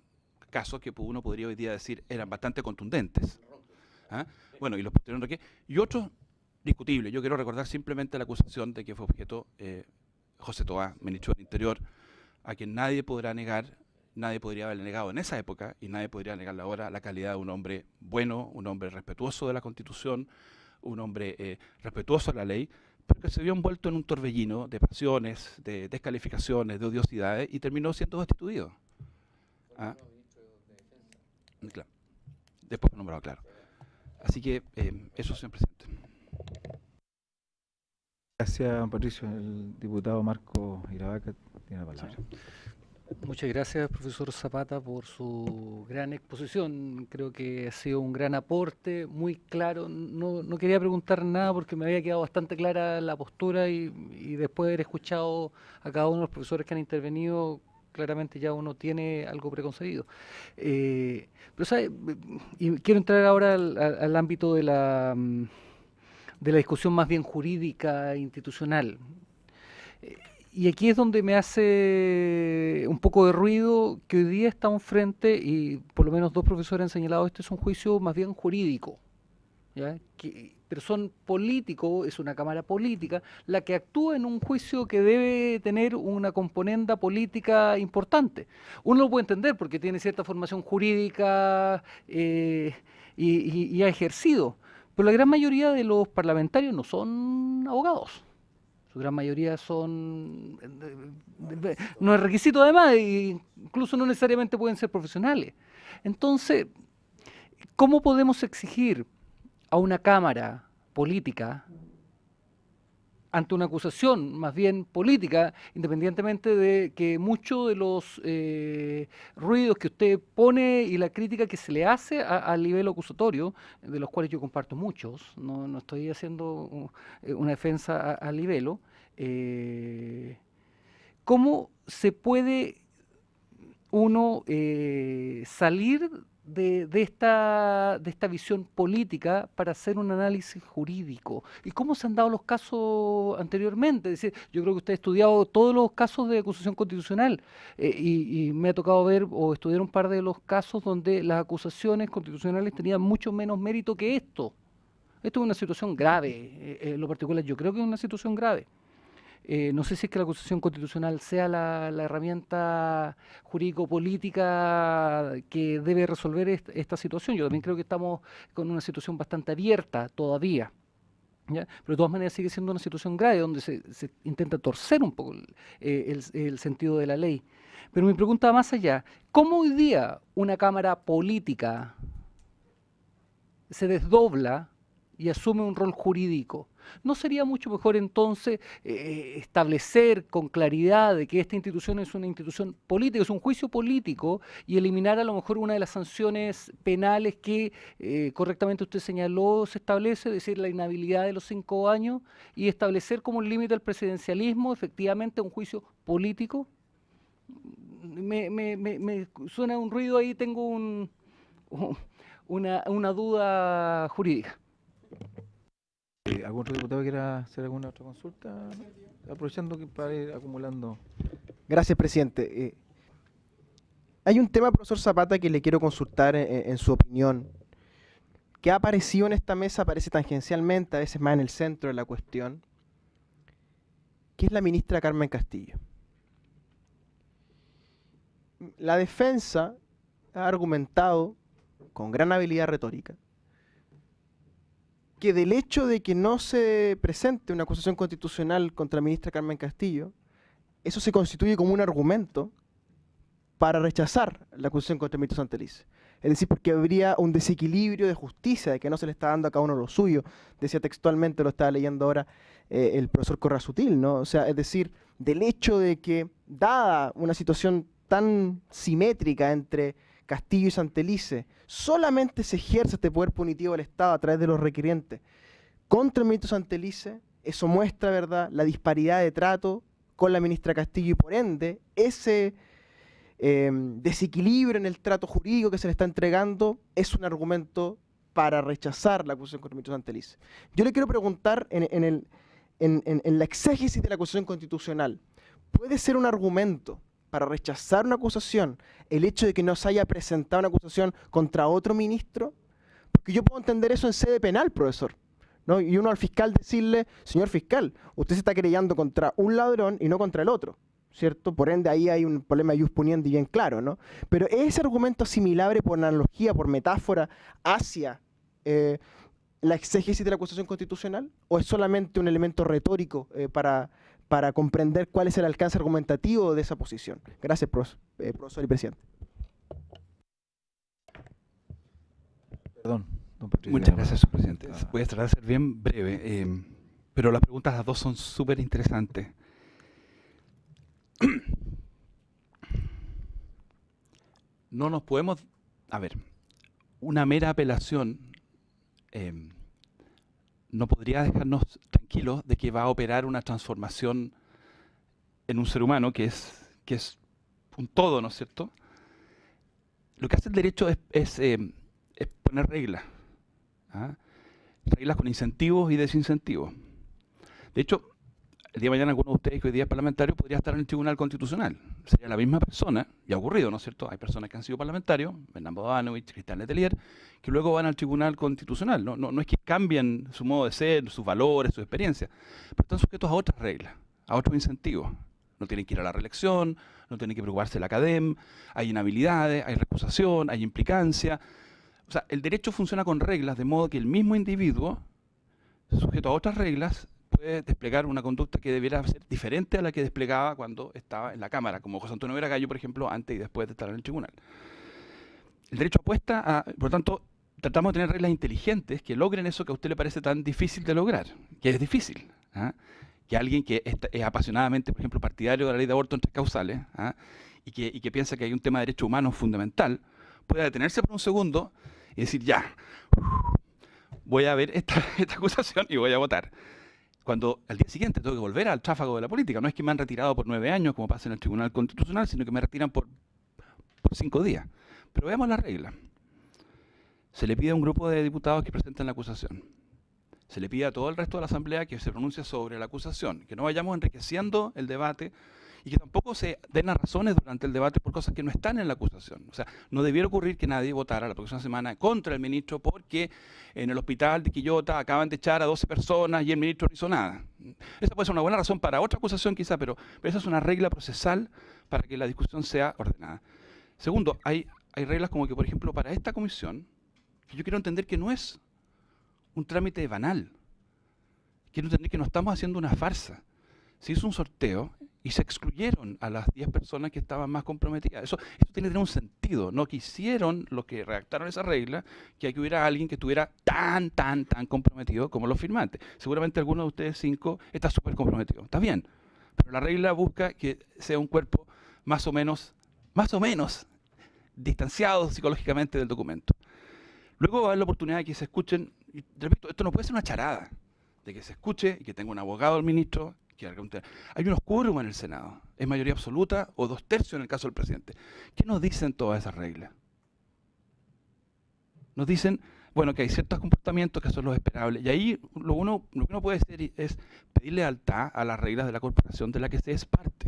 S4: casos que uno podría hoy día decir eran bastante contundentes. Bueno, y los posteriores Roque, y otros discutibles. Yo quiero recordar simplemente la acusación de que fue objeto José Toá, ministro del Interior, a quien nadie podrá negar, nadie podría haberle negado en esa época, y nadie podría negarle ahora, la calidad de un hombre bueno, un hombre respetuoso de la Constitución, un hombre respetuoso de la ley, pero que se vio envuelto en un torbellino de pasiones, de descalificaciones, de odiosidades, y terminó siendo destituido. Claro. Después fue nombrado, claro. Así que eso, señor presidente.
S1: Gracias, Patricio. El diputado Marco Iravaca tiene la palabra.
S6: Muchas gracias, profesor Zapata, por su gran exposición. Creo que ha sido un gran aporte, muy claro. No quería preguntar nada porque me había quedado bastante clara la postura y después de haber escuchado a cada uno de los profesores que han intervenido, claramente ya uno tiene algo preconcebido. Pero, ¿sabe? Y quiero entrar ahora al ámbito de la discusión más bien jurídica e institucional. Y aquí es donde me hace un poco de ruido que hoy día estamos frente, y por lo menos dos profesores han señalado, este es un juicio más bien jurídico, ¿ya? Pero son políticos, es una cámara política la que actúa en un juicio que debe tener una componenda política importante. Uno lo puede entender porque tiene cierta formación jurídica y ha ejercido, pero la gran mayoría de los parlamentarios no son abogados. Su gran mayoría son, no es requisito además, incluso no necesariamente pueden ser profesionales. Entonces, ¿cómo podemos exigir a una cámara política ante una acusación más bien política, independientemente de que muchos de los ruidos que usted pone y la crítica que se le hace al nivel acusatorio, de los cuales yo comparto muchos, no estoy haciendo una defensa al libelo, ¿cómo se puede uno salir de esta visión política para hacer un análisis jurídico? ¿Y cómo se han dado los casos anteriormente? Es decir, yo creo que usted ha estudiado todos los casos de acusación constitucional y me ha tocado ver o estudiar un par de los casos donde las acusaciones constitucionales tenían mucho menos mérito que esto. Esto es una situación grave, en lo particular yo creo que es una situación grave. No sé si es que la acusación constitucional sea la herramienta jurídico-política que debe resolver esta situación. Yo también creo que estamos con una situación bastante abierta todavía, ¿ya? Pero de todas maneras sigue siendo una situación grave donde se intenta torcer un poco el sentido de la ley. Pero mi pregunta va más allá. ¿Cómo hoy día una Cámara política se desdobla y asume un rol jurídico? ¿No sería mucho mejor entonces establecer con claridad de que esta institución es una institución política, es un juicio político, y eliminar a lo mejor una de las sanciones penales que correctamente usted señaló se establece, es decir, la inhabilidad de los 5 años, y establecer como un límite al presidencialismo efectivamente un juicio político? Me suena un ruido ahí, tengo una duda jurídica.
S1: ¿Algún otro diputado quiera hacer alguna otra consulta? Aprovechando que para ir acumulando.
S5: Gracias, presidente. Hay un tema, profesor Zapata, que le quiero consultar en su opinión, que ha aparecido en esta mesa, aparece tangencialmente, a veces más en el centro de la cuestión, que es la ministra Carmen Castillo. La defensa ha argumentado con gran habilidad retórica que del hecho de que no se presente una acusación constitucional contra la ministra Carmen Castillo, eso se constituye como un argumento para rechazar la acusación contra el ministro Santelice. Es decir, porque habría un desequilibrio de justicia, de que no se le está dando a cada uno lo suyo. Decía textualmente, lo estaba leyendo ahora el profesor Corrasutil, ¿no? O sea, es decir, del hecho de que, dada una situación tan simétrica entre Castillo y Santelice, solamente se ejerce este poder punitivo del Estado a través de los requirientes contra el ministro Santelice. Eso muestra, ¿verdad?, la disparidad de trato con la ministra Castillo, y por ende ese desequilibrio en el trato jurídico que se le está entregando es un argumento para rechazar la acusación contra el ministro Santelice. Yo le quiero preguntar en la exégesis de la acusación constitucional, ¿puede ser un argumento para rechazar una acusación el hecho de que no se haya presentado una acusación contra otro ministro? Porque yo puedo entender eso en sede penal, profesor, ¿no? Y uno al fiscal decirle, señor fiscal, usted se está querellando contra un ladrón y no contra el otro, ¿cierto? Por ende ahí hay un problema de ius puniendi bien claro, ¿no? Pero ¿es ese argumento asimilable por analogía, por metáfora, hacia la exégesis de la acusación constitucional? ¿O es solamente un elemento retórico para comprender cuál es el alcance argumentativo de esa posición? Gracias, profesor y presidente.
S1: Perdón, don Patricio.
S4: Muchas gracias, señor presidente. Voy a tratar de ser bien breve, pero las preguntas las dos son súper interesantes. No nos podemos... A ver, una mera apelación no podría dejarnos tranquilos de que va a operar una transformación en un ser humano que es un todo, ¿no es cierto? Lo que hace el derecho es poner reglas, ¿ah? Reglas con incentivos y desincentivos. De hecho, el día de mañana alguno de ustedes que hoy día es parlamentario podría estar en el Tribunal Constitucional. Sería la misma persona, y ha ocurrido, ¿no es cierto? Hay personas que han sido parlamentarios, Bernardo Bodanovich, Cristian Letelier, que luego van al Tribunal Constitucional. No es que cambien su modo de ser, sus valores, su experiencia, pero están sujetos a otras reglas, a otros incentivos. No tienen que ir a la reelección, no tienen que preocuparse de la academia, hay inhabilidades, hay recusación, hay implicancia. O sea, el derecho funciona con reglas, de modo que el mismo individuo, sujeto a otras reglas, puede desplegar una conducta que debiera ser diferente a la que desplegaba cuando estaba en la Cámara, como José Antonio Vera Gallo, por ejemplo, antes y después de estar en el tribunal. El derecho apuesta a, por lo tanto, tratamos de tener reglas inteligentes que logren eso que a usted le parece tan difícil de lograr, que es difícil, ¿ah? Que alguien que es apasionadamente, por ejemplo, partidario de la ley de aborto en 3 causales, ¿ah? y que piensa que hay un tema de derechos humanos fundamental, pueda detenerse por un segundo y decir, ya, voy a ver esta acusación y voy a votar. Cuando al día siguiente tengo que volver al tráfago de la política. No es que me han retirado por 9 años, como pasa en el Tribunal Constitucional, sino que me retiran por 5 días. Pero veamos la regla. Se le pide a un grupo de diputados que presenten la acusación. Se le pide a todo el resto de la Asamblea que se pronuncie sobre la acusación. Que no vayamos enriqueciendo el debate y que tampoco se den a razones durante el debate por cosas que no están en la acusación. O sea, no debiera ocurrir que nadie votara la próxima semana contra el ministro porque en el hospital de Quillota acaban de echar a 12 personas y el ministro no hizo nada. Esa puede ser una buena razón para otra acusación quizá, pero esa es una regla procesal para que la discusión sea ordenada. Segundo, hay reglas como que, por ejemplo, para esta comisión, que yo quiero entender que no es un trámite banal. Quiero entender que no estamos haciendo una farsa. Se hizo un sorteo y se excluyeron a las 10 personas que estaban más comprometidas. Eso tiene que tener un sentido. No quisieron los que redactaron esa regla que hubiera alguien que estuviera tan comprometido como los firmantes. Seguramente alguno de ustedes 5 está súper comprometido. Está bien. Pero la regla busca que sea un cuerpo más o menos distanciado psicológicamente del documento. Luego va a haber la oportunidad de que se escuchen, y repito, esto no puede ser una charada, de que se escuche y que tenga un abogado el ministro. Hay unos quórum en el Senado, es mayoría absoluta o 2/3 en el caso del presidente. ¿Qué nos dicen todas esas reglas? Nos dicen, bueno, que hay ciertos comportamientos que son los esperables, y ahí lo que uno puede hacer es pedir lealtad a las reglas de la corporación de la que se es parte.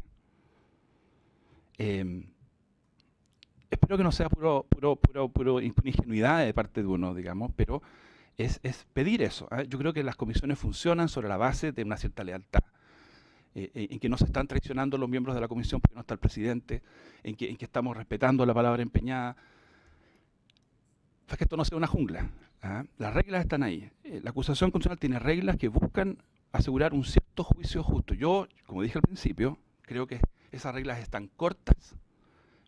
S4: Espero que no sea puro ingenuidad de parte de uno, digamos, pero es pedir eso. Yo creo que las comisiones funcionan sobre la base de una cierta lealtad, en que no se están traicionando los miembros de la comisión porque no está el presidente, en que estamos respetando la palabra empeñada. Para que esto no sea una jungla. Las reglas están ahí. La acusación constitucional tiene reglas que buscan asegurar un cierto juicio justo. Yo, como dije al principio, creo que esas reglas están cortas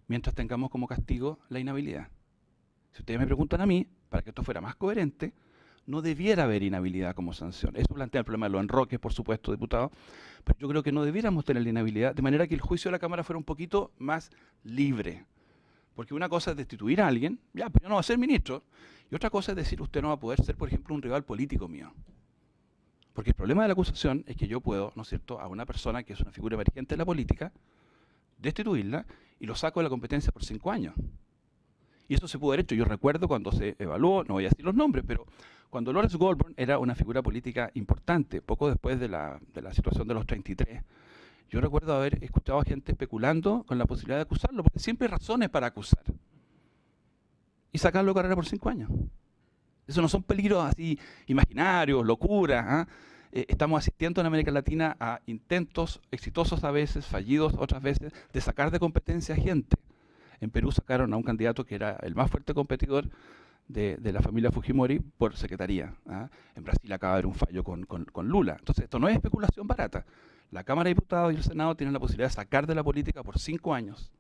S4: mientras tengamos como castigo la inhabilidad. Si ustedes me preguntan a mí, para que esto fuera más coherente, no debiera haber inhabilidad como sanción. Eso plantea el problema de los enroques, por supuesto, diputado, pero yo creo que no debiéramos tener la inhabilidad, de manera que el juicio de la Cámara fuera un poquito más libre. Porque una cosa es destituir a alguien, ya, pero yo no voy a ser ministro, y otra cosa es decir, usted no va a poder ser, por ejemplo, un rival político mío. Porque el problema de la acusación es que yo puedo, ¿no es cierto?, a una persona que es una figura emergente de la política, destituirla y lo saco de la competencia por 5 años. Y eso se pudo haber hecho. Yo recuerdo cuando se evaluó, no voy a decir los nombres, pero cuando Lawrence Goldburn era una figura política importante, poco después de la situación de los 33, yo recuerdo haber escuchado a gente especulando con la posibilidad de acusarlo, porque siempre hay razones para acusar. Y sacarlo de carrera por 5 años. Eso no son peligros así imaginarios, locuras. Estamos asistiendo en América Latina a intentos exitosos a veces, fallidos otras veces, de sacar de competencia a gente. En Perú sacaron a un candidato que era el más fuerte competidor de la familia Fujimori por secretaría. En Brasil acaba de haber un fallo con Lula. Entonces, esto no es especulación barata. La Cámara de Diputados y el Senado tienen la posibilidad de sacar de la política por 5 años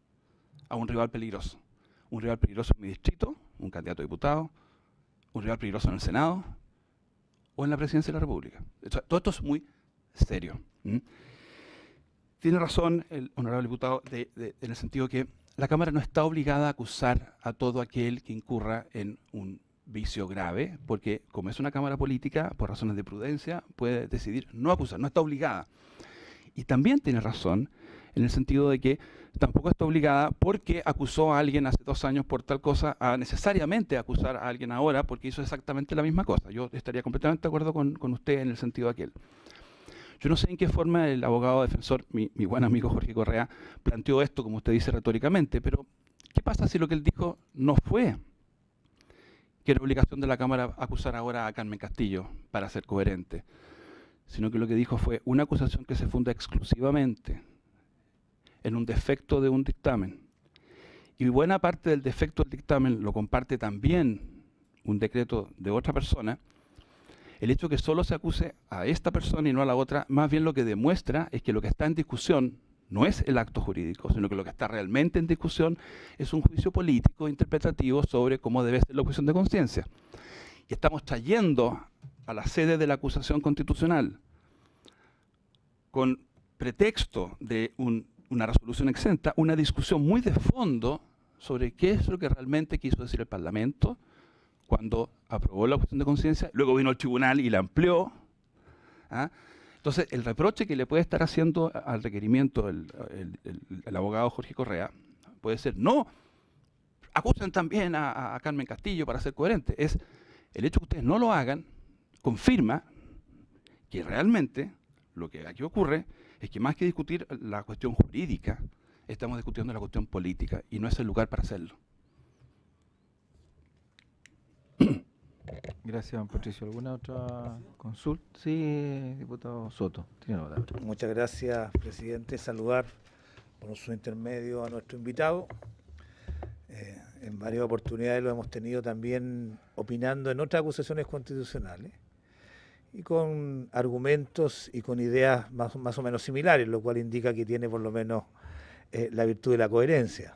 S4: a un rival peligroso. Un rival peligroso en mi distrito, un candidato a diputado, un rival peligroso en el Senado o en la Presidencia de la República. Todo esto es muy serio. Tiene razón el honorable diputado en el sentido que la Cámara no está obligada a acusar a todo aquel que incurra en un vicio grave, porque como es una Cámara política, por razones de prudencia, puede decidir no acusar, no está obligada. Y también tiene razón en el sentido de que tampoco está obligada porque acusó a alguien hace 2 años por tal cosa a necesariamente acusar a alguien ahora porque hizo exactamente la misma cosa. Yo estaría completamente de acuerdo con usted en el sentido de aquel. Yo no sé en qué forma el abogado defensor, mi buen amigo Jorge Correa, planteó esto, como usted dice, retóricamente, pero ¿qué pasa si lo que él dijo no fue que era obligación de la Cámara acusar ahora a Carmen Castillo para ser coherente, sino que lo que dijo fue una acusación que se funda exclusivamente en un defecto de un dictamen? Y buena parte del defecto del dictamen lo comparte también un decreto de otra persona. El hecho que solo se acuse a esta persona y no a la otra, más bien lo que demuestra es que lo que está en discusión no es el acto jurídico, sino que lo que está realmente en discusión es un juicio político interpretativo sobre cómo debe ser la objeción de conciencia. Y estamos trayendo a la sede de la acusación constitucional con pretexto de una resolución exenta, una discusión muy de fondo sobre qué es lo que realmente quiso decir el Parlamento cuando aprobó la objeción de conciencia, luego vino el tribunal y la amplió. Entonces, el reproche que le puede estar haciendo al requerimiento el abogado Jorge Correa puede ser, no, acusan también a Carmen Castillo para ser coherente. Es el hecho que ustedes no lo hagan, confirma que realmente lo que aquí ocurre es que más que discutir la cuestión jurídica, estamos discutiendo la cuestión política y no es el lugar para hacerlo.
S1: Gracias, don Patricio. ¿Alguna otra consulta? Sí, diputado Soto, tiene la palabra.
S7: Muchas gracias, presidente. Saludar por su intermedio a nuestro invitado. En varias oportunidades lo hemos tenido también opinando en otras acusaciones constitucionales y con argumentos y con ideas más o menos similares, lo cual indica que tiene por lo menos la virtud de la coherencia.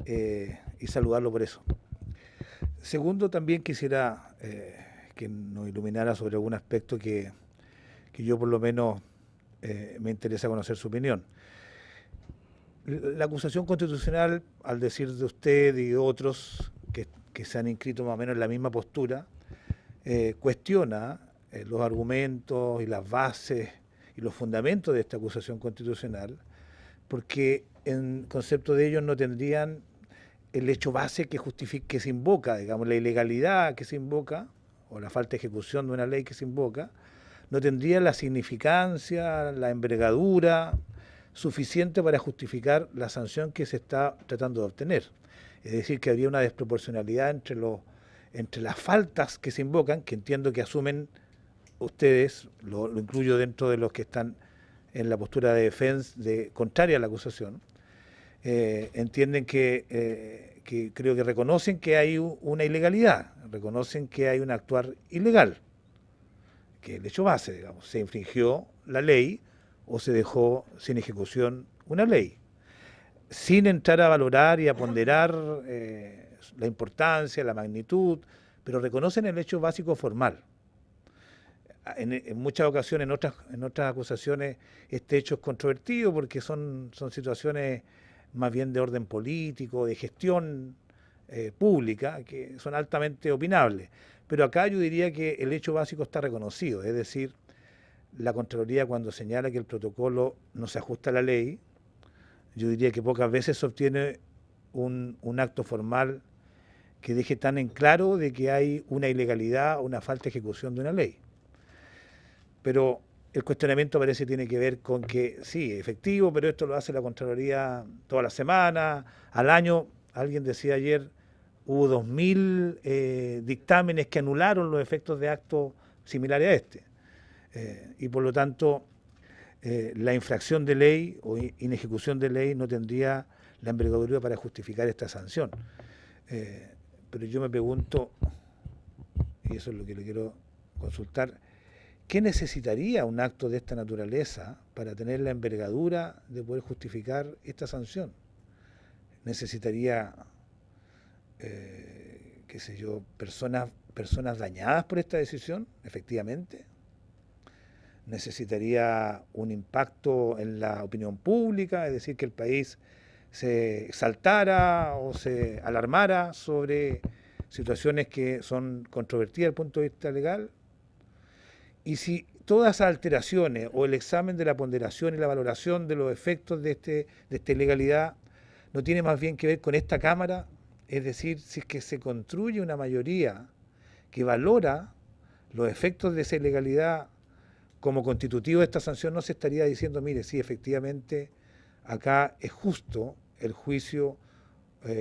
S7: Y saludarlo por eso. Segundo, también quisiera que nos iluminara sobre algún aspecto que yo por lo menos me interesa conocer su opinión. La acusación constitucional, al decir de usted y de otros que se han inscrito más o menos en la misma postura, cuestiona los argumentos y las bases y los fundamentos de esta acusación constitucional, porque en concepto de ellos no tendrían el hecho base que justifica, que se invoca, digamos, la ilegalidad que se invoca, o la falta de ejecución de una ley que se invoca, no tendría la significancia, la envergadura suficiente para justificar la sanción que se está tratando de obtener. Es decir, que habría una desproporcionalidad entre las faltas que se invocan, que entiendo que asumen ustedes, lo incluyo dentro de los que están en la postura de defensa contraria a la acusación, entienden que creo que reconocen que hay una ilegalidad, reconocen que hay un actuar ilegal, que el hecho base, digamos, se infringió la ley o se dejó sin ejecución una ley, sin entrar a valorar y a ponderar la importancia, la magnitud, pero reconocen el hecho básico formal. En muchas ocasiones, en otras acusaciones, este hecho es controvertido porque son situaciones más bien de orden político, de gestión pública, que son altamente opinables. Pero acá yo diría que el hecho básico está reconocido, es decir, la Contraloría cuando señala que el protocolo no se ajusta a la ley, yo diría que pocas veces se obtiene un acto formal que deje tan en claro de que hay una ilegalidad o una falta de ejecución de una ley. Pero el cuestionamiento parece que tiene que ver con que sí, efectivo, pero esto lo hace la Contraloría toda la semana, al año. Alguien decía ayer, hubo 2000 dictámenes que anularon los efectos de actos similares a este. Y por lo tanto, la infracción de ley o inejecución de ley no tendría la envergadura para justificar esta sanción. Pero yo me pregunto, y eso es lo que le quiero consultar, ¿qué necesitaría un acto de esta naturaleza para tener la envergadura de poder justificar esta sanción? ¿Necesitaría, qué sé yo, personas dañadas por esta decisión, efectivamente? ¿Necesitaría un impacto en la opinión pública, es decir, que el país se exaltara o se alarmara sobre situaciones que son controvertidas desde el punto de vista legal? Y si todas esas alteraciones o el examen de la ponderación y la valoración de los efectos de esta ilegalidad no tiene más bien que ver con esta Cámara, es decir, si es que se construye una mayoría que valora los efectos de esa ilegalidad como constitutivo de esta sanción, no se estaría diciendo, mire, sí, efectivamente, acá es justo el juicio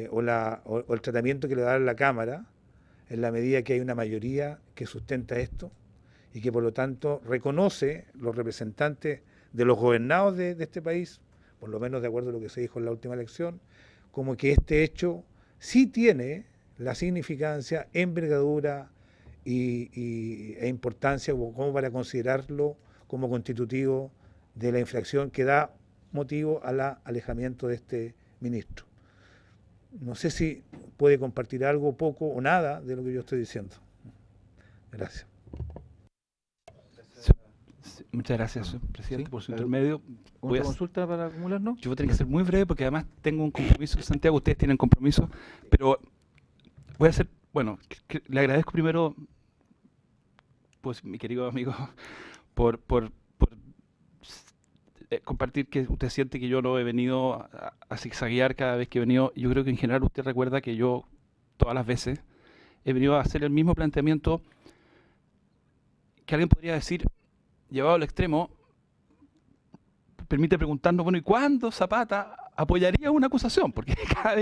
S7: o el tratamiento que le da la Cámara en la medida que hay una mayoría que sustenta esto y que por lo tanto reconoce los representantes de los gobernados de este país, por lo menos de acuerdo a lo que se dijo en la última elección, como que este hecho sí tiene la significancia, envergadura e importancia como para considerarlo como constitutivo de la infracción que da motivo al alejamiento de este ministro. No sé si puede compartir algo, poco o nada de lo que yo estoy diciendo. Gracias.
S4: Muchas gracias, presidente,
S1: ¿Sí?
S4: por su intermedio.
S1: ¿Una consulta para acumularnos?
S4: Yo voy a tener que ser muy breve porque además tengo un compromiso en Santiago, ustedes tienen compromiso, pero voy a hacer, bueno, le agradezco primero, pues mi querido amigo, por compartir que usted siente que yo no he venido a zigzaguear cada vez que he venido. Yo creo que en general usted recuerda que yo todas las veces he venido a hacer el mismo planteamiento que alguien podría decir, llevado al extremo, permite preguntarnos, bueno, ¿y cuándo Zapata apoyaría una acusación? Porque cada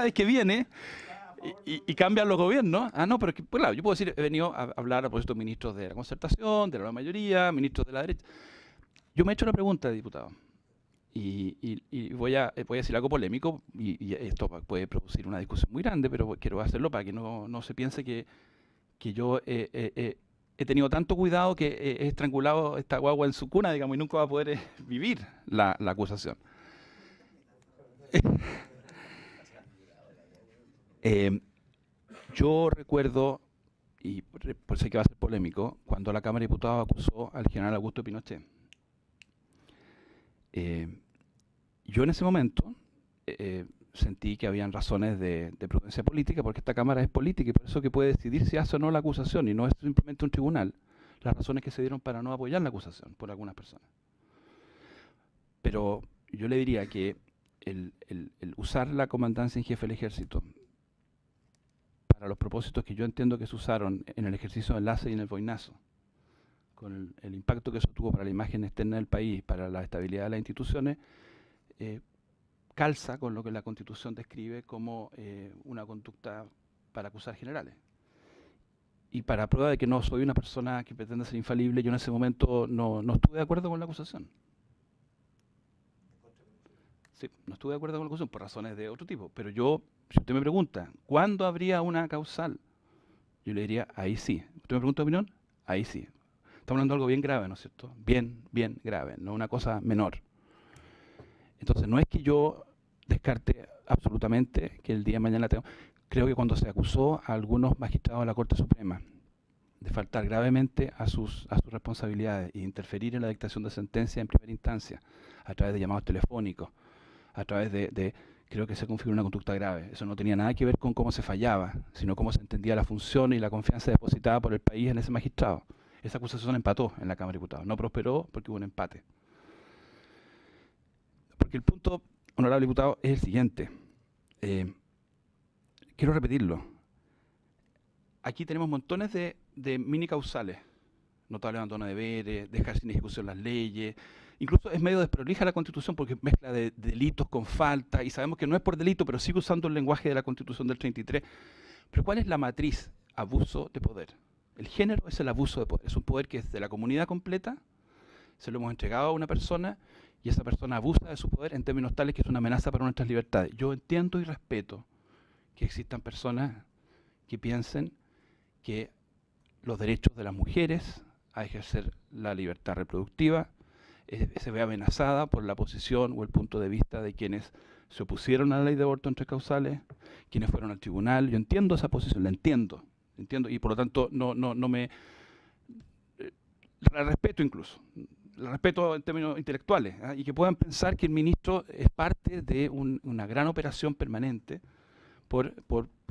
S4: vez que viene y cambian los gobiernos, no, pero es que, pues claro, yo puedo decir, he venido a hablar a propósito de ministros de la concertación, de la mayoría, ministros de la derecha. Yo me he hecho la pregunta, diputado, y voy a decir algo polémico, y esto puede producir una discusión muy grande, pero quiero hacerlo para que no se piense que yo he tenido tanto cuidado que he estrangulado esta guagua en su cuna, digamos, y nunca va a poder vivir la acusación. Yo recuerdo, y por eso que va a ser polémico, cuando la Cámara de Diputados acusó al general Augusto Pinochet. Yo en ese momento sentí que habían razones de prudencia política, porque esta Cámara es política y por eso que puede decidir si hace o no la acusación, y no es simplemente un tribunal, las razones que se dieron para no apoyar la acusación por algunas personas. Pero yo le diría que el usar la comandancia en jefe del ejército para los propósitos que yo entiendo que se usaron en el ejercicio de enlace y en el boinazo, con el impacto que eso tuvo para la imagen externa del país, para la estabilidad de las instituciones, calza con lo que la Constitución describe como una conducta para acusar generales. Y para prueba de que no soy una persona que pretende ser infalible, yo en ese momento no estuve de acuerdo con la acusación. Sí, no estuve de acuerdo con la acusación por razones de otro tipo. Pero yo, si usted me pregunta, ¿cuándo habría una causal? Yo le diría, ahí sí. ¿Usted me pregunta mi opinión? Ahí sí. Estamos hablando de algo bien grave, ¿no es cierto? Bien grave, no una cosa menor. Entonces, no es que yo descarte absolutamente que el día de mañana creo que cuando se acusó a algunos magistrados de la Corte Suprema de faltar gravemente a sus responsabilidades e interferir en la dictación de sentencia en primera instancia, a través de llamados telefónicos, a través creo que se configura una conducta grave. Eso no tenía nada que ver con cómo se fallaba, sino cómo se entendía la función y la confianza depositada por el país en ese magistrado. Esa acusación empató en la Cámara de Diputados. No prosperó porque hubo un empate. Porque el punto, honorable diputado, es el siguiente. Quiero repetirlo. Aquí tenemos montones de mini causales. Notable abandono de deberes, dejar sin ejecución las leyes. Incluso es medio desprolija la Constitución porque mezcla de delitos con falta, y sabemos que no es por delito, pero sigue usando el lenguaje de la Constitución del 33. Pero ¿cuál es la matriz? Abuso de poder. El género es el abuso de poder. Es un poder que es de la comunidad completa, se lo hemos entregado a una persona, y esa persona abusa de su poder en términos tales que es una amenaza para nuestras libertades. Yo entiendo y respeto que existan personas que piensen que los derechos de las mujeres a ejercer la libertad reproductiva se ve amenazada por la posición o el punto de vista de quienes se opusieron a la ley de aborto en 3 causales, quienes fueron al tribunal. Yo entiendo esa posición, la entiendo, y por lo tanto no me la respeto incluso. La respeto en términos intelectuales, y que puedan pensar que el ministro es parte de una gran operación permanente por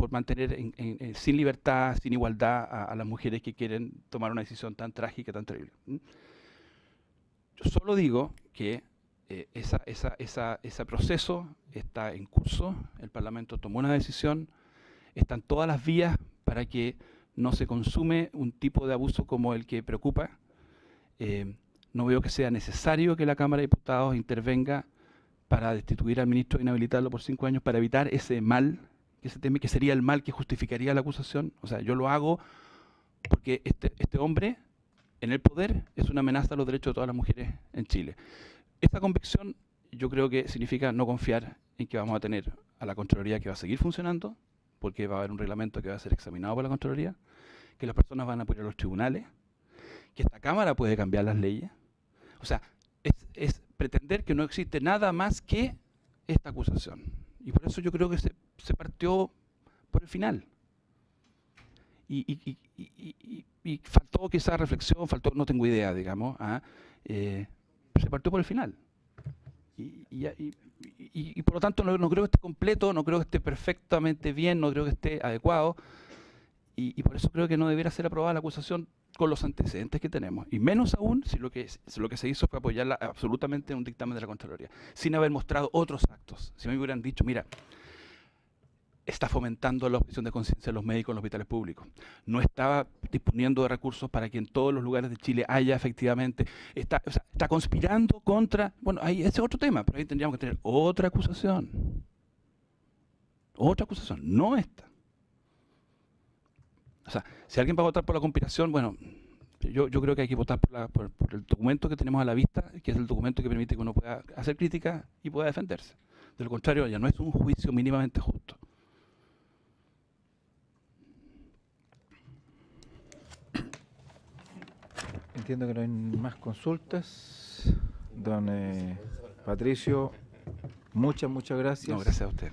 S4: mantener sin libertad, sin igualdad a las mujeres que quieren tomar una decisión tan trágica, tan terrible. Yo solo digo que ese proceso está en curso, el Parlamento tomó una decisión, están todas las vías para que no se consume un tipo de abuso como el que preocupa. No veo que sea necesario que la Cámara de Diputados intervenga para destituir al ministro e inhabilitarlo por 5 años para evitar ese mal que se teme, que sería el mal que justificaría la acusación. O sea, yo lo hago porque este hombre en el poder es una amenaza a los derechos de todas las mujeres en Chile. Esta convicción yo creo que significa no confiar en que vamos a tener a la Contraloría que va a seguir funcionando, porque va a haber un reglamento que va a ser examinado por la Contraloría, que las personas van a apoyar a los tribunales, que esta Cámara puede cambiar las leyes. O sea, es pretender que no existe nada más que esta acusación. Y por eso yo creo que se partió por el final. Y faltó quizás reflexión, no tengo idea, digamos, se partió por el final. Y por lo tanto no creo que esté completo, no creo que esté perfectamente bien, no creo que esté adecuado, y por eso creo que no debiera ser aprobada la acusación con los antecedentes que tenemos, y menos aún si lo que se hizo fue apoyarla absolutamente en un dictamen de la Contraloría, sin haber mostrado otros actos. Si me hubieran dicho, mira, está fomentando la objeción de conciencia de los médicos en los hospitales públicos. No está disponiendo de recursos para que en todos los lugares de Chile haya efectivamente, está conspirando contra, bueno, ahí ese es otro tema, pero ahí tendríamos que tener otra acusación, no esta. O sea, si alguien va a votar por la conspiración, bueno, yo creo que hay que votar por el documento que tenemos a la vista, que es el documento que permite que uno pueda hacer crítica y pueda defenderse. De lo contrario, ya no es un juicio mínimamente justo.
S1: Entiendo que no hay más consultas. Don Patricio, muchas gracias.
S4: No, gracias a usted.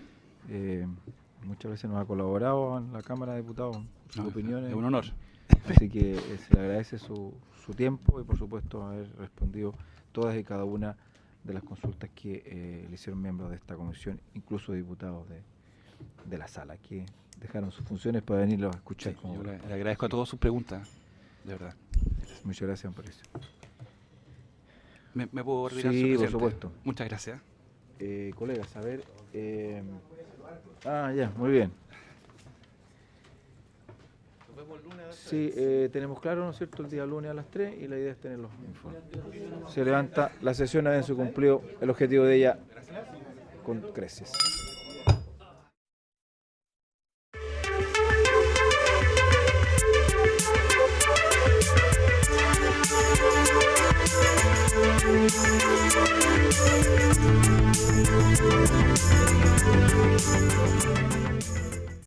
S1: Muchas veces nos ha colaborado en la Cámara de Diputados sus opiniones.
S4: Es un honor.
S1: Así que se le agradece su tiempo y por supuesto haber respondido todas y cada una de las consultas que le hicieron miembros de esta comisión, incluso diputados de la sala, que dejaron sus funciones para venirlos a escuchar.
S4: Sí, yo le agradezco a todas sus preguntas, de verdad.
S1: Muchas gracias, don Patricio.
S4: ¿Me puedo retirar,
S1: Sí,
S4: señor
S1: por
S4: presidente?
S1: supuesto.
S4: Muchas gracias.
S1: Colegas, a ver. Ya, muy bien.
S3: Nos vemos el lunes.
S1: Sí, tenemos claro, ¿no es cierto?, el día lunes a las 3 y la idea es tenerlos informes. Se levanta la sesión, habiendo cumplido el objetivo de ella con creces.